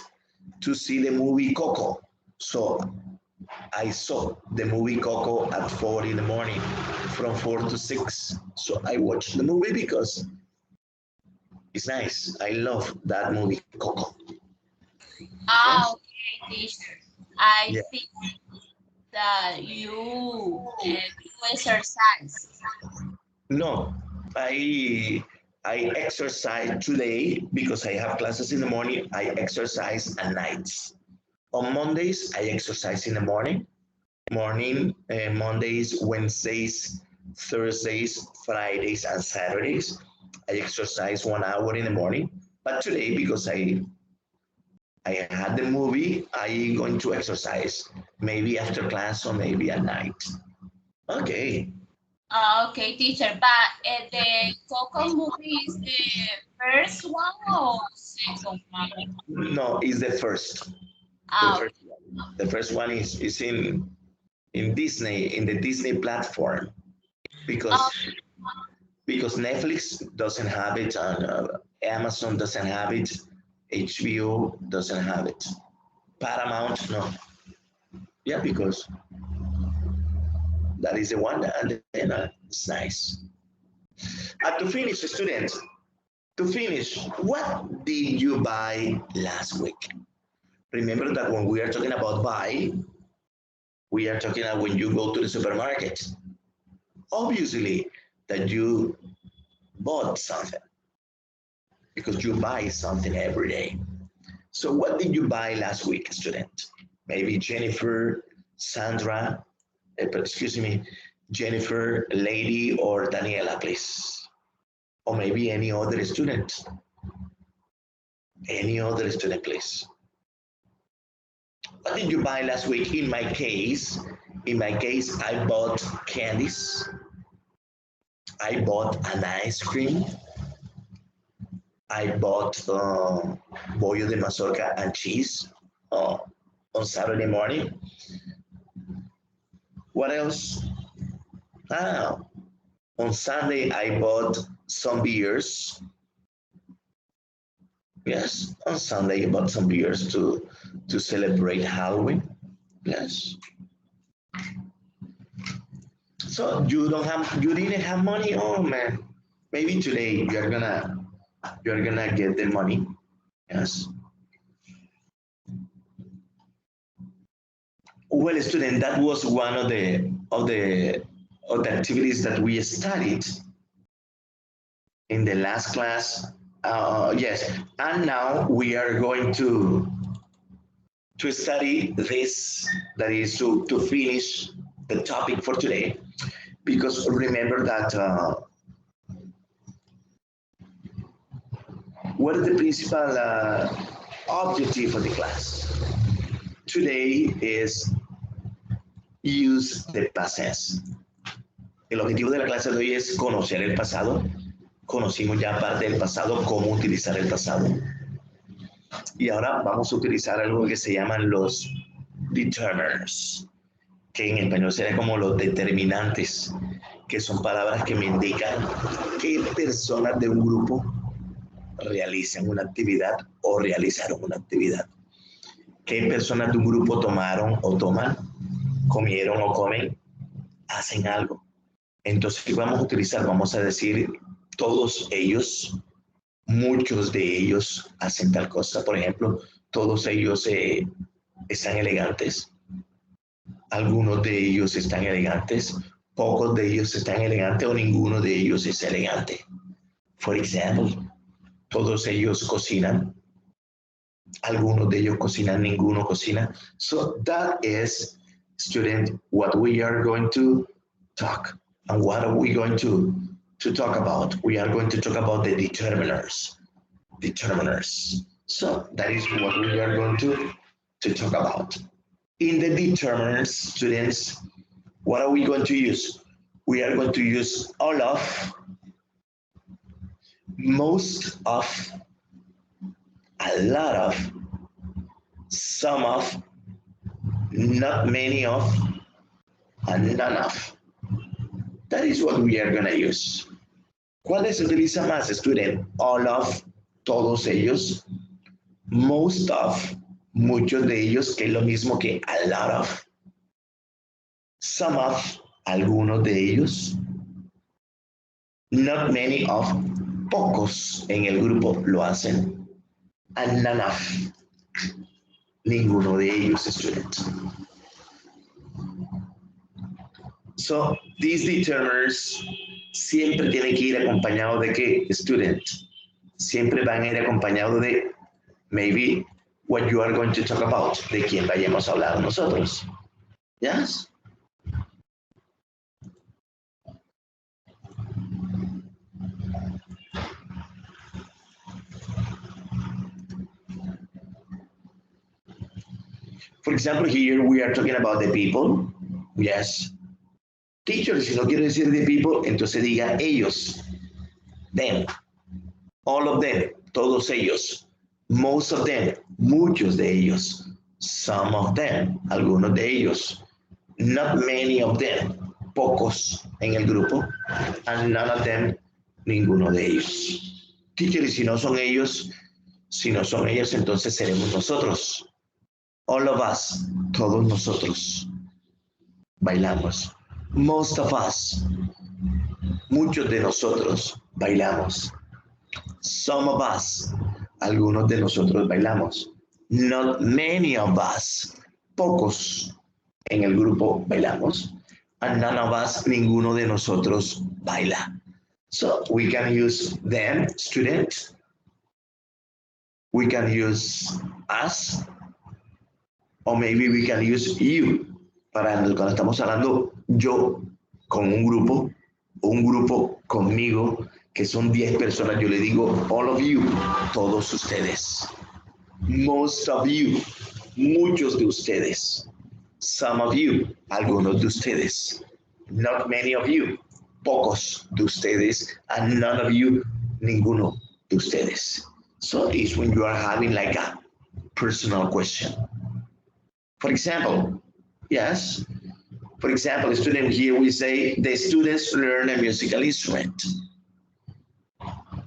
to see the movie Coco. So I saw the movie Coco at 4 in the morning, from 4 to 6. So I watched the movie because it's nice. I love that movie Coco. Ah, okay, teacher. I Yeah. think that you do exercise. No, I exercise today because I have classes in the morning. I exercise at nights. On Mondays, I exercise in the morning. Mondays, Wednesdays, Thursdays, Fridays, and Saturdays. I exercise 1 hour in the morning. But today, because I had the movie, I going to exercise maybe after class or maybe at night. Okay. Okay, teacher. But the Coco movie is the first one or second one? No, it's the first. The Ah, first one. The first one is in Disney, in the Disney platform, because okay. because Netflix doesn't have it, and Amazon doesn't have it, HBO doesn't have it, Paramount no. Yeah, because that is the one, and then it's nice. To finish, students, to finish, what did you buy last week? Remember that when we are talking about buy, we are talking about when you go to the supermarket. Obviously, that you bought something because you buy something every day. So what did you buy last week, student? Maybe Jennifer, Sandra, excuse me, Jennifer, Lady, or Daniela, please. Or maybe any other student. Any other student, please. What did you buy last week? In my case, I bought candies. I bought an ice cream. I bought bollo de mazorca and cheese on Saturday morning. What else? Ah, on Sunday, I bought some beers. Yes, on Sunday, I bought some beers to celebrate Halloween. Yes. So you didn't have money? Oh man. Maybe today you're gonna get the money. Yes. Well, student, that was one of the activities that we studied in the last class. Yes, and now we are going to study this, that is to finish the topic for today, because remember that what is the principal objective of the class? Today is use the past tense. El objetivo de la clase de hoy es conocer el pasado. Conocimos ya parte del pasado, cómo utilizar el pasado. Y ahora vamos a utilizar algo que se llaman los determiners, que en español sería como los determinantes, que son palabras que me indican qué personas de un grupo realizan una actividad o realizaron una actividad. ¿Qué personas de un grupo tomaron o toman, comieron o comen, hacen algo? Entonces vamos a decir, todos ellos, muchos de ellos hacen tal cosa. Por ejemplo, todos ellos están elegantes. Algunos de ellos están elegantes. Pocos de ellos están elegantes o ninguno de ellos es elegante. For example, todos ellos cocinan. Algunos de ellos cocinan, ninguno cocina. So that is, student, what we are going to talk. And what are we going to talk about? We are going to talk about the determiners. Determiners. So that is what we are going to talk about. In the determiners, students, what are we going to use? We are going to use all of, most of, a lot of, some of, not many of, and none of. That is what we are going to use. ¿Cuál se utiliza más, student? All of, todos ellos, most of, muchos de ellos, que es lo mismo que a lot of, some of, algunos de ellos, not many of, pocos en el grupo lo hacen, and none of, ninguno de ellos, student. So, these determiners siempre tienen que ir acompañados de qué, student? Siempre van a ir acompañados de, maybe, what you are going to talk about, de quién vayamos a hablar nosotros. Yes? For example, here we are talking about the people. Yes. Teacher, si no quiero decir the people, entonces diga ellos. Them. All of them. Todos ellos. Most of them. Muchos de ellos. Some of them. Algunos de ellos. Not many of them. Pocos en el grupo. And none of them. Ninguno de ellos. Teacher, y si no son ellos, entonces seremos nosotros. All of us, todos nosotros, bailamos. Most of us, muchos de nosotros, bailamos. Some of us, algunos de nosotros bailamos. Not many of us, pocos en el grupo bailamos. And none of us, ninguno de nosotros baila. So we can use them, student. We can use us. O maybe we can use you. Para cuando estamos hablando yo con un grupo conmigo, que son 10 personas, yo le digo all of you, todos ustedes. Most of you, muchos de ustedes. Some of you, algunos de ustedes. Not many of you, pocos de ustedes. And none of you, ninguno de ustedes. So it's when you are having like a personal question. For example, yes. For example, a student here, we say the students learn a musical instrument.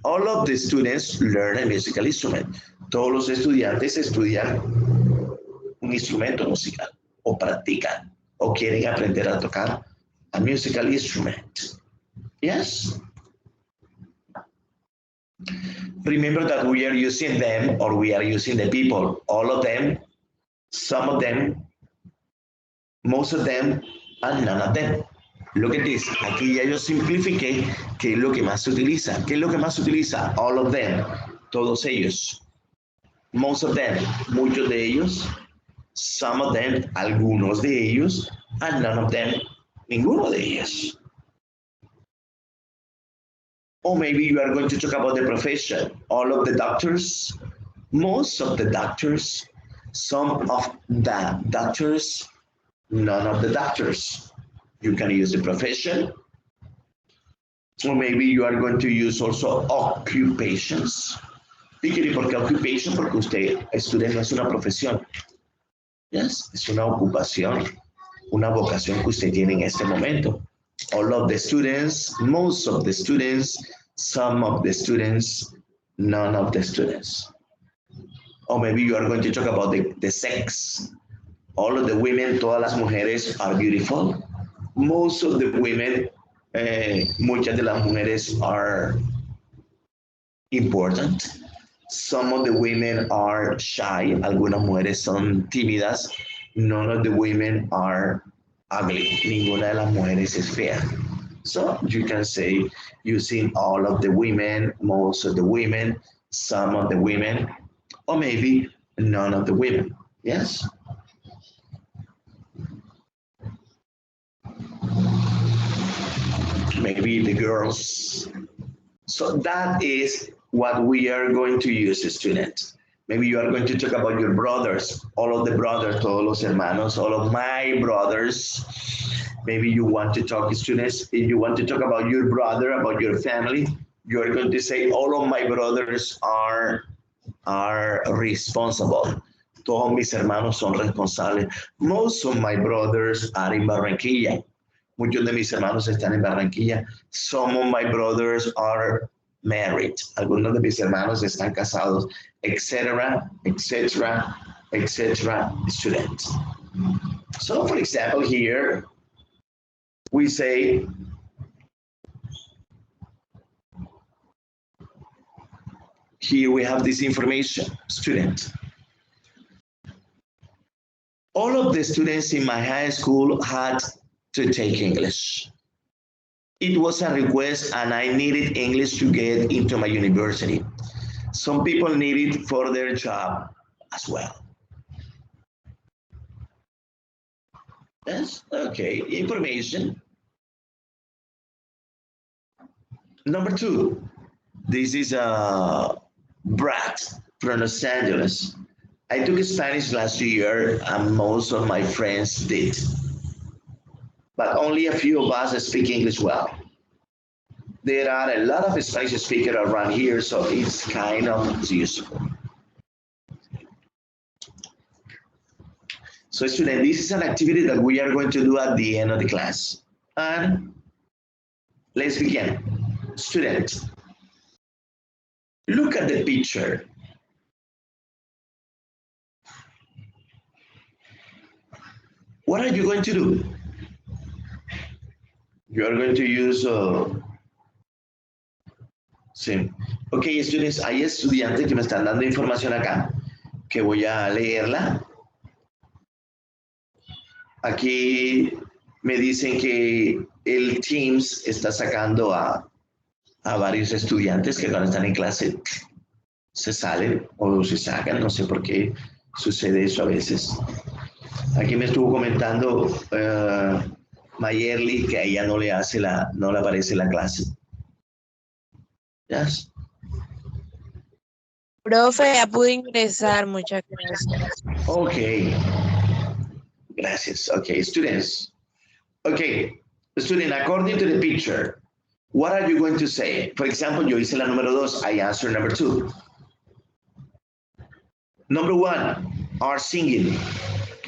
All of the students learn a musical instrument. Todos los estudiantes estudian un instrumento musical o practican o quieren aprender a tocar a musical instrument. Yes. Remember that we are using them or we are using the people. All of them. Some of them, most of them, and none of them. Look at this. Aquí ya yo simplifiqué qué es lo que más se utiliza. ¿Qué es lo que más se utiliza? All of them. Todos ellos. Most of them. Muchos de ellos. Some of them. Algunos de ellos. And none of them. Ninguno de ellos. Or maybe you are going to talk about the profession. All of the doctors. Most of the doctors. Some of the doctors, none of the doctors. You can use the profession. Or maybe you are going to use also occupations. ¿Y por qué occupation? Porque usted, student, no es una profesión. Yes, es una ocupación, una vocación que usted tiene en este momento. All of the students, most of the students, some of the students, none of the students. Or maybe you are going to talk about the sex. All of the women, todas las mujeres are beautiful. Most of the women, muchas de las mujeres are important. Some of the women are shy. Algunas mujeres son tímidas. None of the women are ugly. Ninguna de las mujeres es fea. So you can say using all of the women, most of the women, some of the women, or maybe none of the women. Yes? Maybe the girls. So that is what we are going to use, students. Maybe you are going to talk about your brothers, all of the brothers, todos los hermanos, all of my brothers. Maybe you want to talk, students, if you want to talk about your brother, about your family, you are going to say all of my brothers are are responsible. Todos mis hermanos son responsables. Most of my brothers are in Barranquilla. Muchos de mis hermanos están en Barranquilla. Some of my brothers are married. Algunos de mis hermanos están casados, etc., etc., etc., student. So, for example, here we say, here we have this information, student. All of the students in my high school had to take English. It was a request and I needed English to get into my university. Some people need it for their job as well. Yes, okay, information. Number 2, this is Brad from Los Angeles. I took Spanish last year and most of my friends did. But only a few of us speak English well. There are a lot of Spanish speakers around here, so it's kind of useful. So students, this is an activity that we are going to do at the end of the class. And let's begin. Student, look at the picture. What are you going to do? You are going to use sí. Ok, students, hay estudiantes que me están dando información acá, que voy a leerla. Aquí me dicen que el Teams está sacando a varios estudiantes que cuando están en clase se salen o se sacan, no sé por qué sucede eso a veces. Aquí me estuvo comentando Mayerly que a ella no le aparece la clase. Yes. Profe, ya pude ingresar, muchas gracias. Okay. Gracias. Okay, students. Okay, student, according to the picture, what are you going to say? For example, yo hice la número 2, I answer number 2. Number 1, are singing.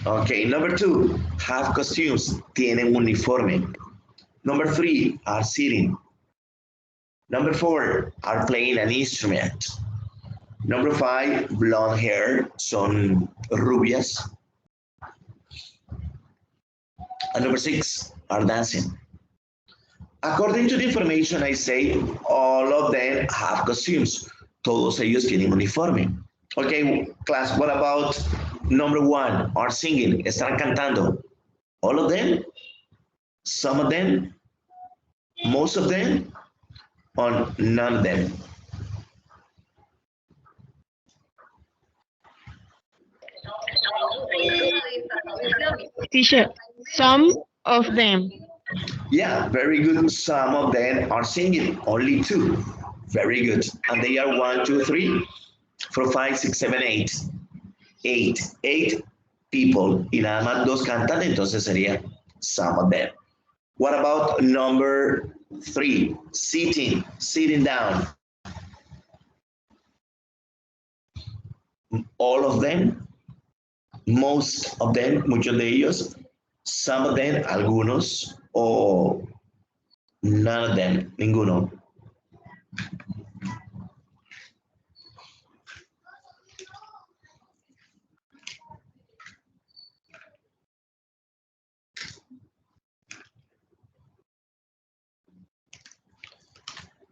Okay, number 2, have costumes, tienen uniforme. Number 3, are sitting. Number 4, are playing an instrument. Number 5, blonde hair, son rubias. And number 6, are dancing. According to the information, I say all of them have costumes. Todos ellos tienen uniforme. Okay, class, what about number 1, are singing, están cantando? All of them? Some of them? Most of them? Or none of them? Teacher, some of them. Yeah, very good. Some of them are singing, only 2. Very good. And they are 1, 2, 3, 4, 5, 6, 7, 8. 8 people. Y nada más 2 cantan, entonces sería some of them. What about number 3? Sitting down. All of them, most of them, muchos de ellos, some of them, algunos, o none of them, ninguno.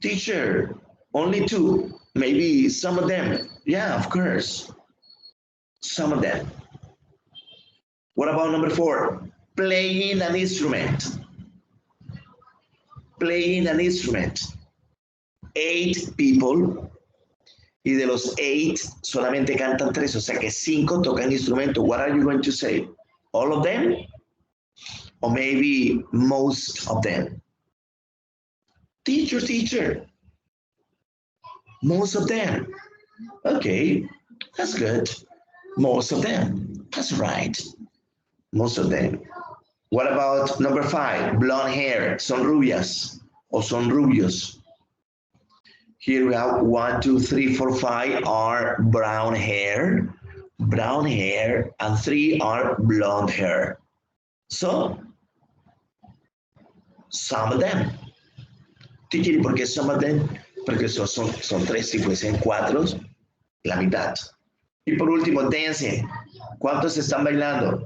Teacher, only 2, maybe some of them. Yeah, of course. Some of them. What about number 4? Playing an instrument. Playing an instrument. 8 people. Y de los 8, solamente cantan 3, o sea que 5 tocan instrumento. What are you going to say? All of them? Or maybe most of them? Teacher. Most of them. Okay, that's good. Most of them. That's right. Most of them. What about number 5? Blonde hair. Son rubias. O son rubios. Here we have 1, 2, 3, 4, 5 are brown hair, and 3 are blonde hair. So, some of them. Teacher, ¿y por qué some of them? Porque son 3, si fuesen 4, la mitad. Y por último, dancing. ¿Cuántos están bailando?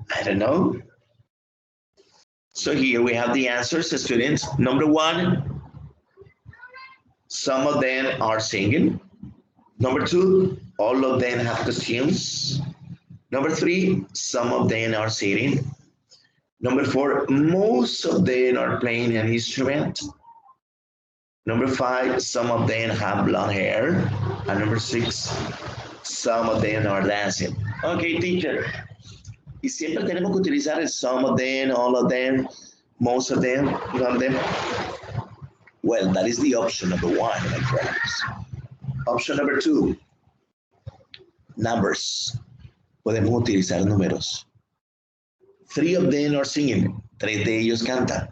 I don't know. So here we have the answers, students. Number 1, some of them are singing. Number 2, all of them have costumes. Number 3, some of them are sitting. Number 4, most of them are playing an instrument. Number 5, some of them have blonde hair. And number 6, some of them are dancing. Okay, teacher. Y siempre tenemos que utilizar el some of them, all of them, most of them, none of them. Well, that is the option number 1, my friends. Option number 2, numbers. Podemos utilizar números. 3 of them are singing. 3 de ellos cantan.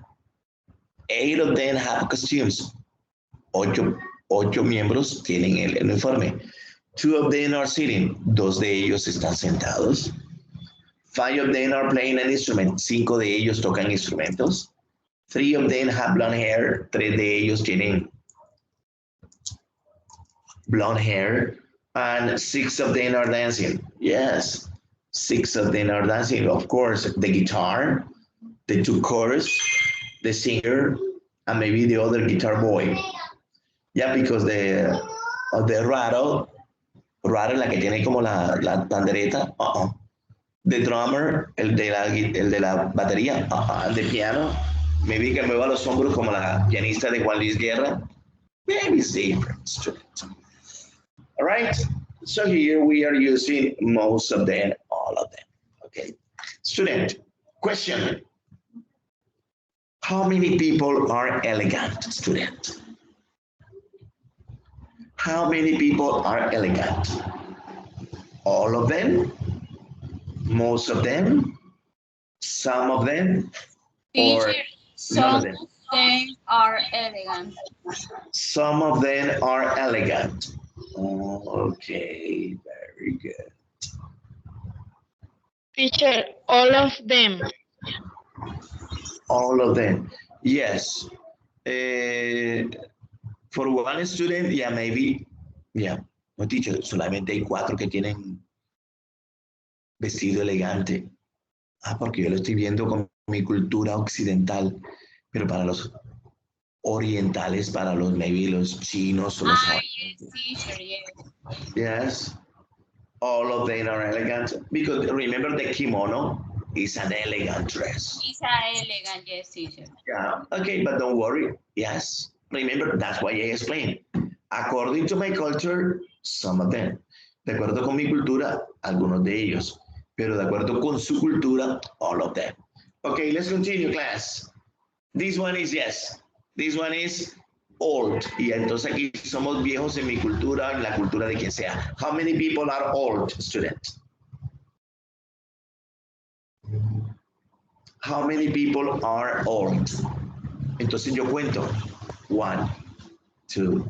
8 of them have costumes. 8 miembros tienen el uniforme. 2 of them are sitting. 2 de ellos están sentados. 5 of them are playing an instrument. 5 de ellos tocan instrumentos. 3 of them have blonde hair. 3 de ellos tienen blonde hair. And 6 of them are dancing. Yes, 6 of them are dancing. Of course, the guitar, the 2 chorus, the singer, and maybe the other guitar boy. Yeah, because the rattle, la que tiene como la pandereta, the drummer, el de la batería, the piano, maybe que mueva los hombros como la pianista de Juan Luis Guerra. Maybe it's different. All right, so here we are using most of them, all of them. Okay, student, question. How many people are elegant, student? How many people are elegant? All of them? Most of them? Some of them? Or Teacher, none of some them? of them are elegant. Some of them are elegant. Okay, very good. Teacher, all of them. All of them. Yes. For one student, yeah, maybe, yeah. No, teacher, solamente hay 4 que tienen vestido elegante. Porque yo lo estoy viendo con mi cultura occidental, pero para los orientales, para los, maybe los chinos o los... Yes, teacher, yes. Yes. All of them are elegant. Because remember the kimono is an elegant dress. It's a elegant, yes, teacher. Yeah, okay, but don't worry. Yes, remember, that's why I explained. According to my culture, some of them. De acuerdo con mi cultura, algunos de ellos. Pero de acuerdo con su cultura, all of them. Okay, let's continue, class. This one is yes. This one is old. Y entonces aquí somos viejos en mi cultura, en la cultura de quien sea. How many people are old, student? How many people are old? Entonces yo cuento. 1, 2,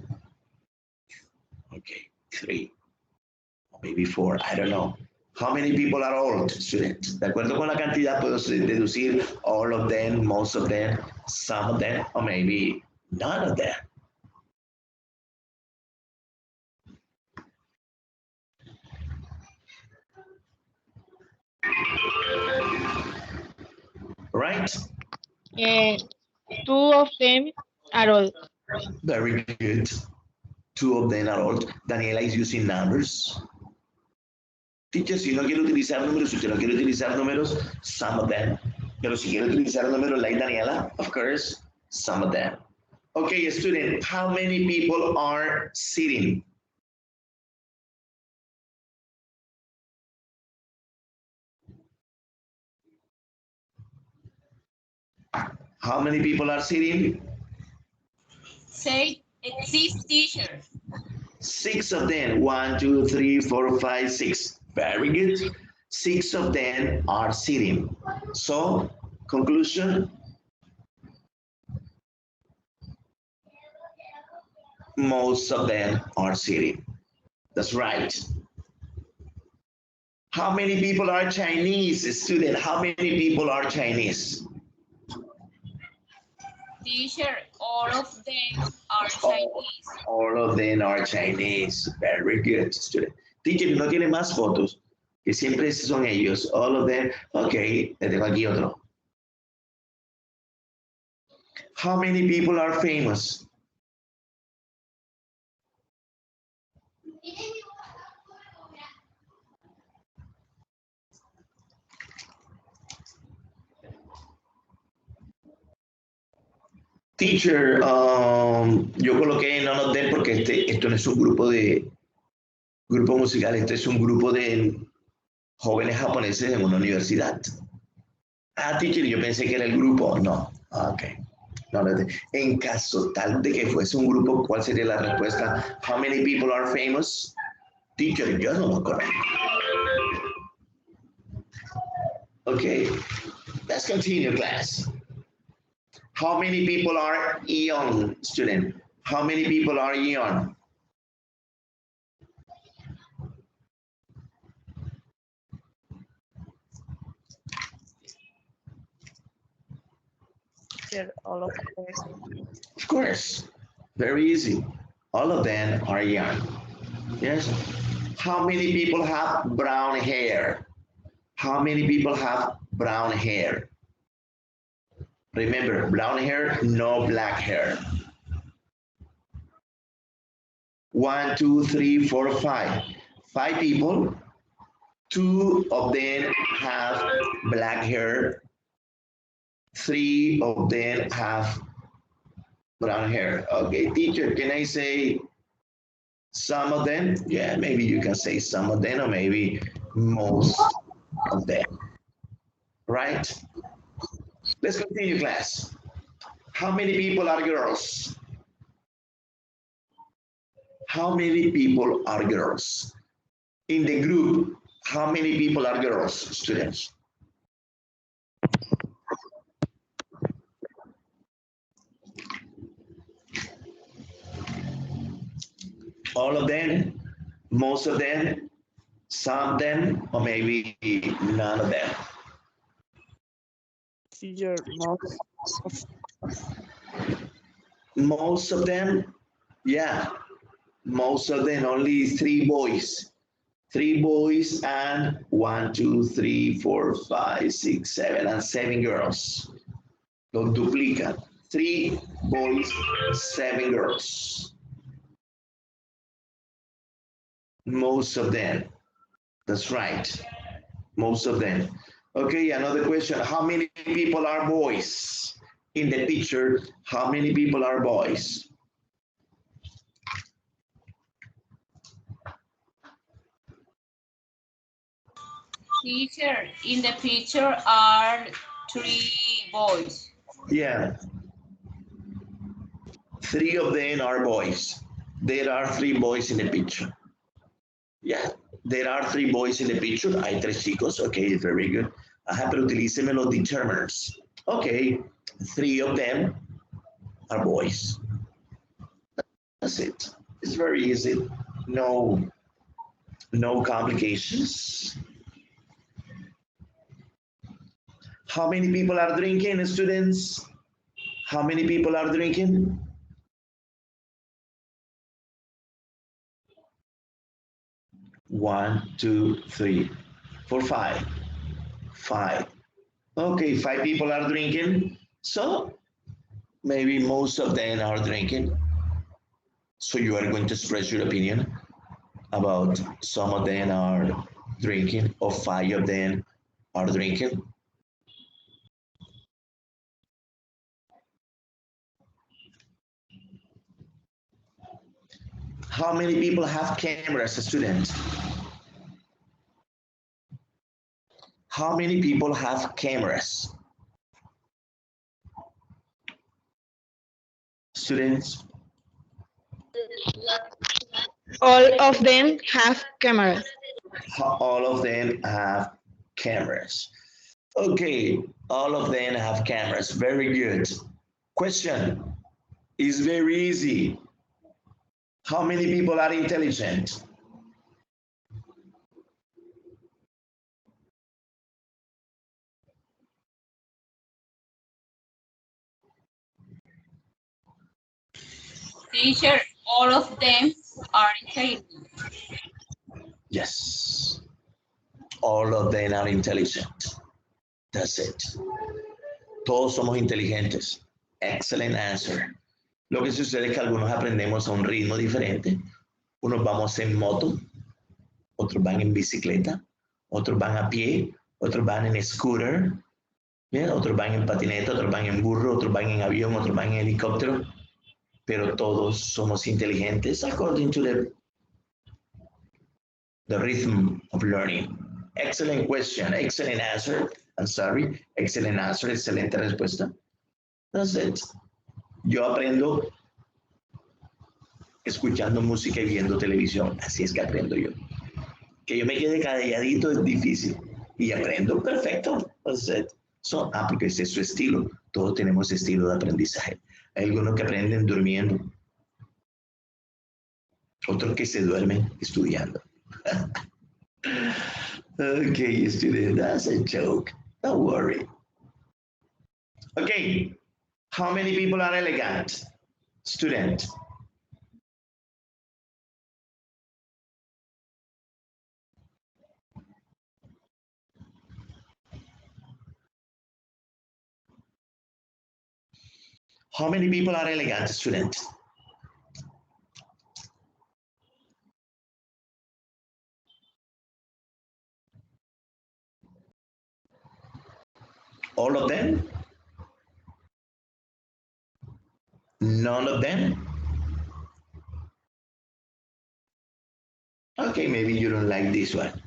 okay, 3, maybe 4, I don't know. How many people are old, student? De acuerdo con la cantidad puedo deducir all of them, most of them, some of them, or maybe none of them. Right? 2 of them are old. Very good. 2 of them are old. Daniela is using numbers. Teacher, si no quiero utilizar números, si usted no quiere utilizar números, some of them. Pero si quiero utilizar números like Daniela, of course, some of them. Okay, student, how many people are sitting? How many people are sitting? Say, 6 teacher. 6 of them. 1, 2, 3, 4, 5, 6. Very good. 6 of them are sitting. So, conclusion, Most of them are sitting. That's right. How many people are Chinese, student? How many people are Chinese? Teacher, all of them are Chinese. All of them are Chinese. Very good, student. Teacher, ¿no tiene más fotos? Que siempre son ellos. All of them. Ok, le tengo aquí otro. How many people are famous? Teacher, yo coloqué none of them porque esto no es un grupo musical, este es un grupo de jóvenes japoneses en una universidad. Ah, teacher, yo pensé que era el grupo. No, ok. No, en caso tal de que fuese un grupo, ¿cuál sería la respuesta? How many people are famous? Teacher, yo no lo conozco. Okay, let's continue, class. How many people are young, student? How many people are young? Teacher, all of them. Of course, very easy. All of them are young. Yes. How many people have brown hair? How many people have brown hair? Remember, brown hair, no black hair. 1, 2, 3, 4, 5. 5 people. 2 of them have black hair. 3 of them have brown hair. Okay, teacher, can I say some of them? Yeah, maybe you can say some of them or maybe most of them. Right? Let's continue, class. How many people are girls? How many people are girls? In the group, how many people are girls, students? All of them, most of them, some of them, or maybe none of them. Teacher, Most of them, yeah, most of them, only 3 boys. 3 boys and 1, 2, 3, 4, 5, 6, 7, and 7 girls. Lo duplican. 3 boys, 7 girls. Most of them. That's right. Most of them. Okay, another question. How many people are boys? In the picture, how many people are boys? Teacher, in the picture are 3 boys. Yeah. 3 of them are boys. There are 3 boys in the picture. Yeah, there are 3 boys in the picture. Hay 3 chicos. Okay, very good. Ajá, pero utilíceme los determiners. Okay, 3 of them are boys. That's it. It's very easy. No complications. How many people are drinking, students? How many people are drinking? One, two, 3, 4, 5. 5. Okay, 5 people are drinking. So maybe most of them are drinking. So you are going to express your opinion about some of them are drinking or 5 of them are drinking. How many people have cameras, students? How many people have cameras? Students? All of them have cameras. All of them have cameras. Okay, all of them have cameras. Very good. Question is very easy. How many people are intelligent? Teacher, all of them are intelligent. Yes. All of them are intelligent. That's it. Todos somos inteligentes. Excellent answer. Lo que sucede es que algunos aprendemos a un ritmo diferente. Unos vamos en moto, otros van en bicicleta, otros van a pie, otros van en scooter, ¿bien? Otros van en patineta, otros van en burro, otros van en avión, otros van en helicóptero. Pero todos somos inteligentes according to the rhythm of learning. Excellent question, excellent answer. I'm sorry, excellent answer, excelente respuesta. That's it. Yo aprendo escuchando música y viendo televisión. Así es que aprendo yo. Que yo me quede calladito es difícil. Y aprendo perfecto. That's it. So, porque ese es su estilo. Todos tenemos estilo de aprendizaje. Hay algunos que aprenden durmiendo. Otros que se duermen estudiando. Okay, student, that's a joke. Don't worry. Okay, how many people are elegant? Student. How many people are elegant, student? All of them? None of them? Okay, maybe you don't like this one.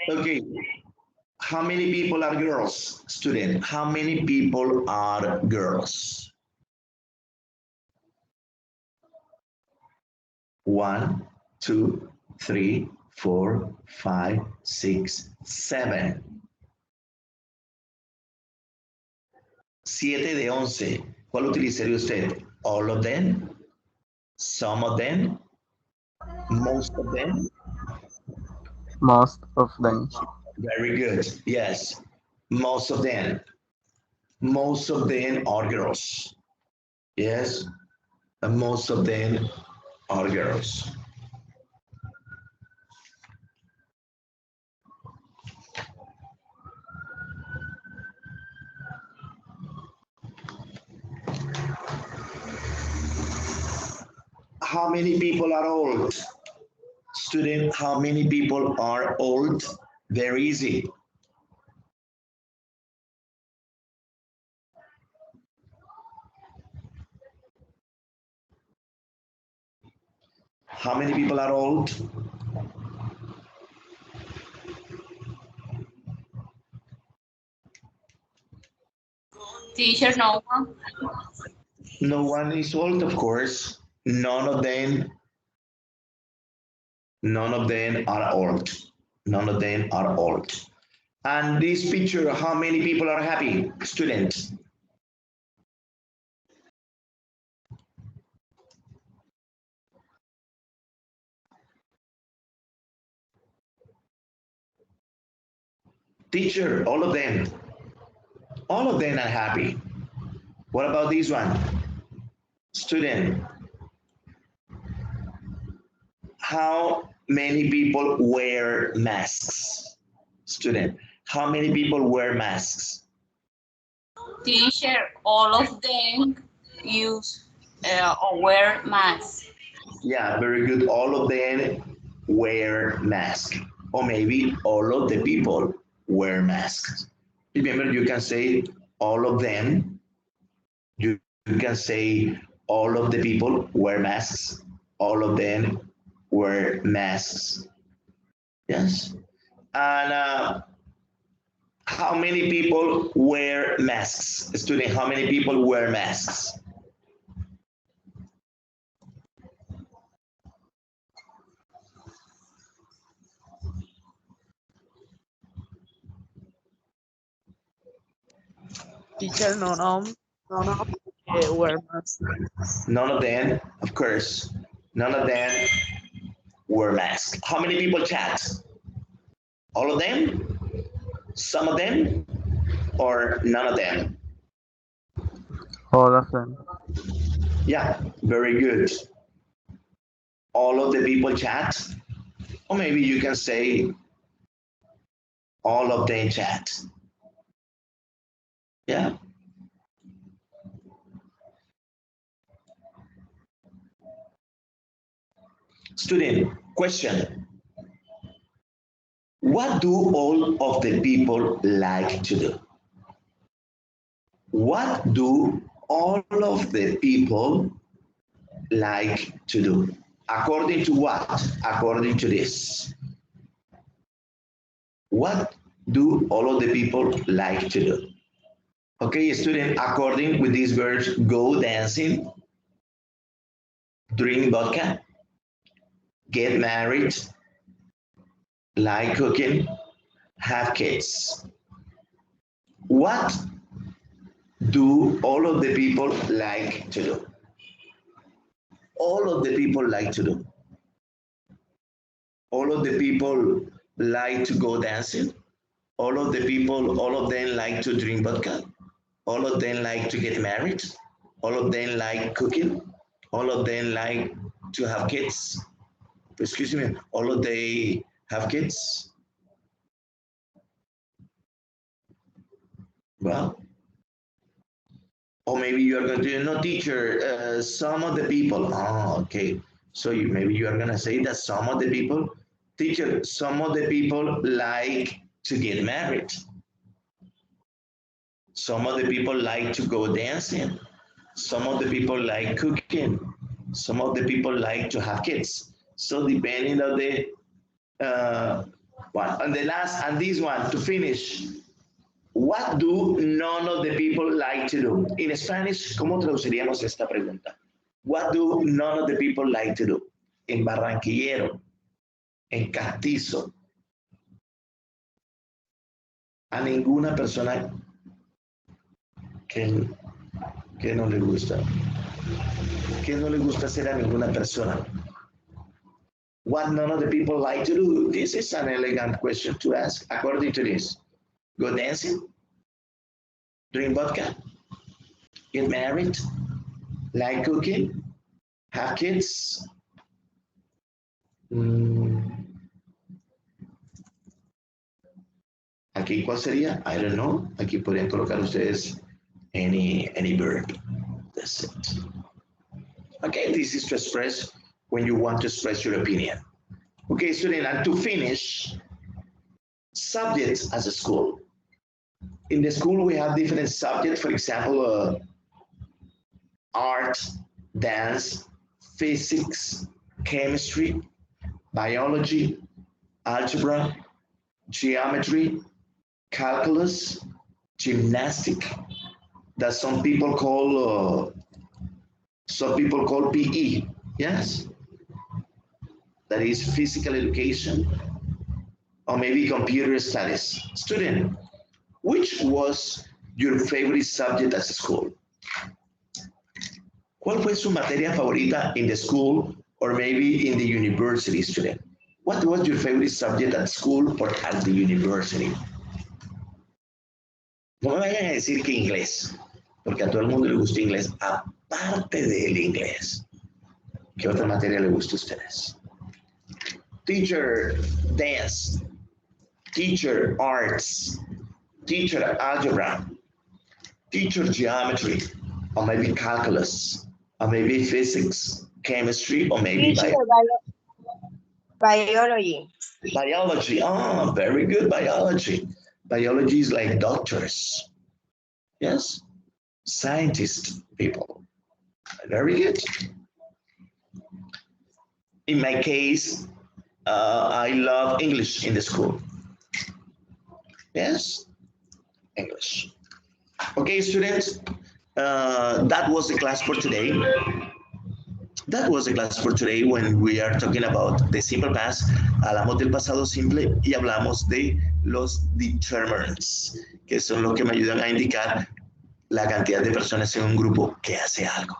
Okay, how many people are girls? Student, how many people are girls? 1, 2, 3, 4, 5, 6, 7. 7 de 11. ¿Cuál utilizaría usted? All of them? Some of them? Most of them? Most of them. Very good. Yes. Most of them. Most of them are girls. Yes. And most of them are girls. How many people are old? Student, how many people are old? Very easy. How many people are old? Teacher, no one. No one is old, of course. None of them are old. None of them are old. And this picture, how many people are happy? Students. Teacher, all of them. All of them are happy. What about this one? Student. How many people wear masks? Student. How many people wear masks? Teacher, all of them use or wear masks. Yeah, very good. All of them wear masks. Or maybe all of the people wear masks. Remember, you can say all of them. You can say all of the people wear masks. All of them wear masks. Yes. And how many people wear masks? Student, how many people wear masks? Teacher, no, no. wear masks. None of them, of course, none of them wear masks. How many people chat? All of them? Some of them? Or none of them? All of them. Yeah, very good. All of the people chat. Or maybe you can say all of them chat. Yeah. Student, question. What do all of the people like to do? What do all of the people like to do? According to what? According to this. What do all of the people like to do? Okay, student, according with these verbs, go dancing, drink vodka, get married, like cooking, have kids. What do all of the people like to do? All of the people like to do. All of the people like to go dancing. All of the people, all of them like to drink vodka. All of them like to get married. All of them like cooking. All of them like to have kids. Excuse me, all of they have kids. Well, or maybe you are going to, no teacher, some of the people. Oh, okay. So maybe you are going to say that some of the people, teacher, some of the people like to get married. Some of the people like to go dancing. Some of the people like cooking. Some of the people like to have kids. So depending on the one, and the last, and this one to finish. What do none of the people like to do? In Spanish, ¿cómo traduciríamos esta pregunta? What do none of the people like to do? En barranquillero, en castizo. A ninguna persona que no le gusta. Que no le gusta hacer a ninguna persona. What none of the people like to do? This is an elegant question to ask according to this. Go dancing, drink vodka, get married, like cooking, have kids. Aquí, ¿cuál sería? I don't know. Aquí podrían colocar ustedes any verb. That's it. Okay, this is to express when you want to express your opinion. Okay, student, and to finish, subjects as a school. In the school, we have different subjects. For example, art, dance, physics, chemistry, biology, algebra, geometry, calculus, gymnastic, that some people call PE. Yes, that is physical education, or maybe computer studies. Student, which was your favorite subject at school? ¿Cuál fue su materia favorita in the school or maybe in the university, student? What was your favorite subject at school or at the university? No me vayan a decir que inglés, porque a todo el mundo le gusta inglés, aparte del inglés. ¿Qué otra materia le gusta a ustedes? Teacher, dance. Teacher, arts. Teacher, algebra. Teacher, geometry. Or maybe calculus. Or maybe physics, chemistry, or maybe Biology. biology. Oh, very good, biology. Biology is like doctors. Yes? Scientist people. Very good. In my case, I love English in the school. Yes? English. Okay, students, that was the class for today. That was the class for today when we are talking about the simple past. Hablamos del pasado simple y hablamos de los determinants, que son los que me ayudan a indicar la cantidad de personas en un grupo que hace algo.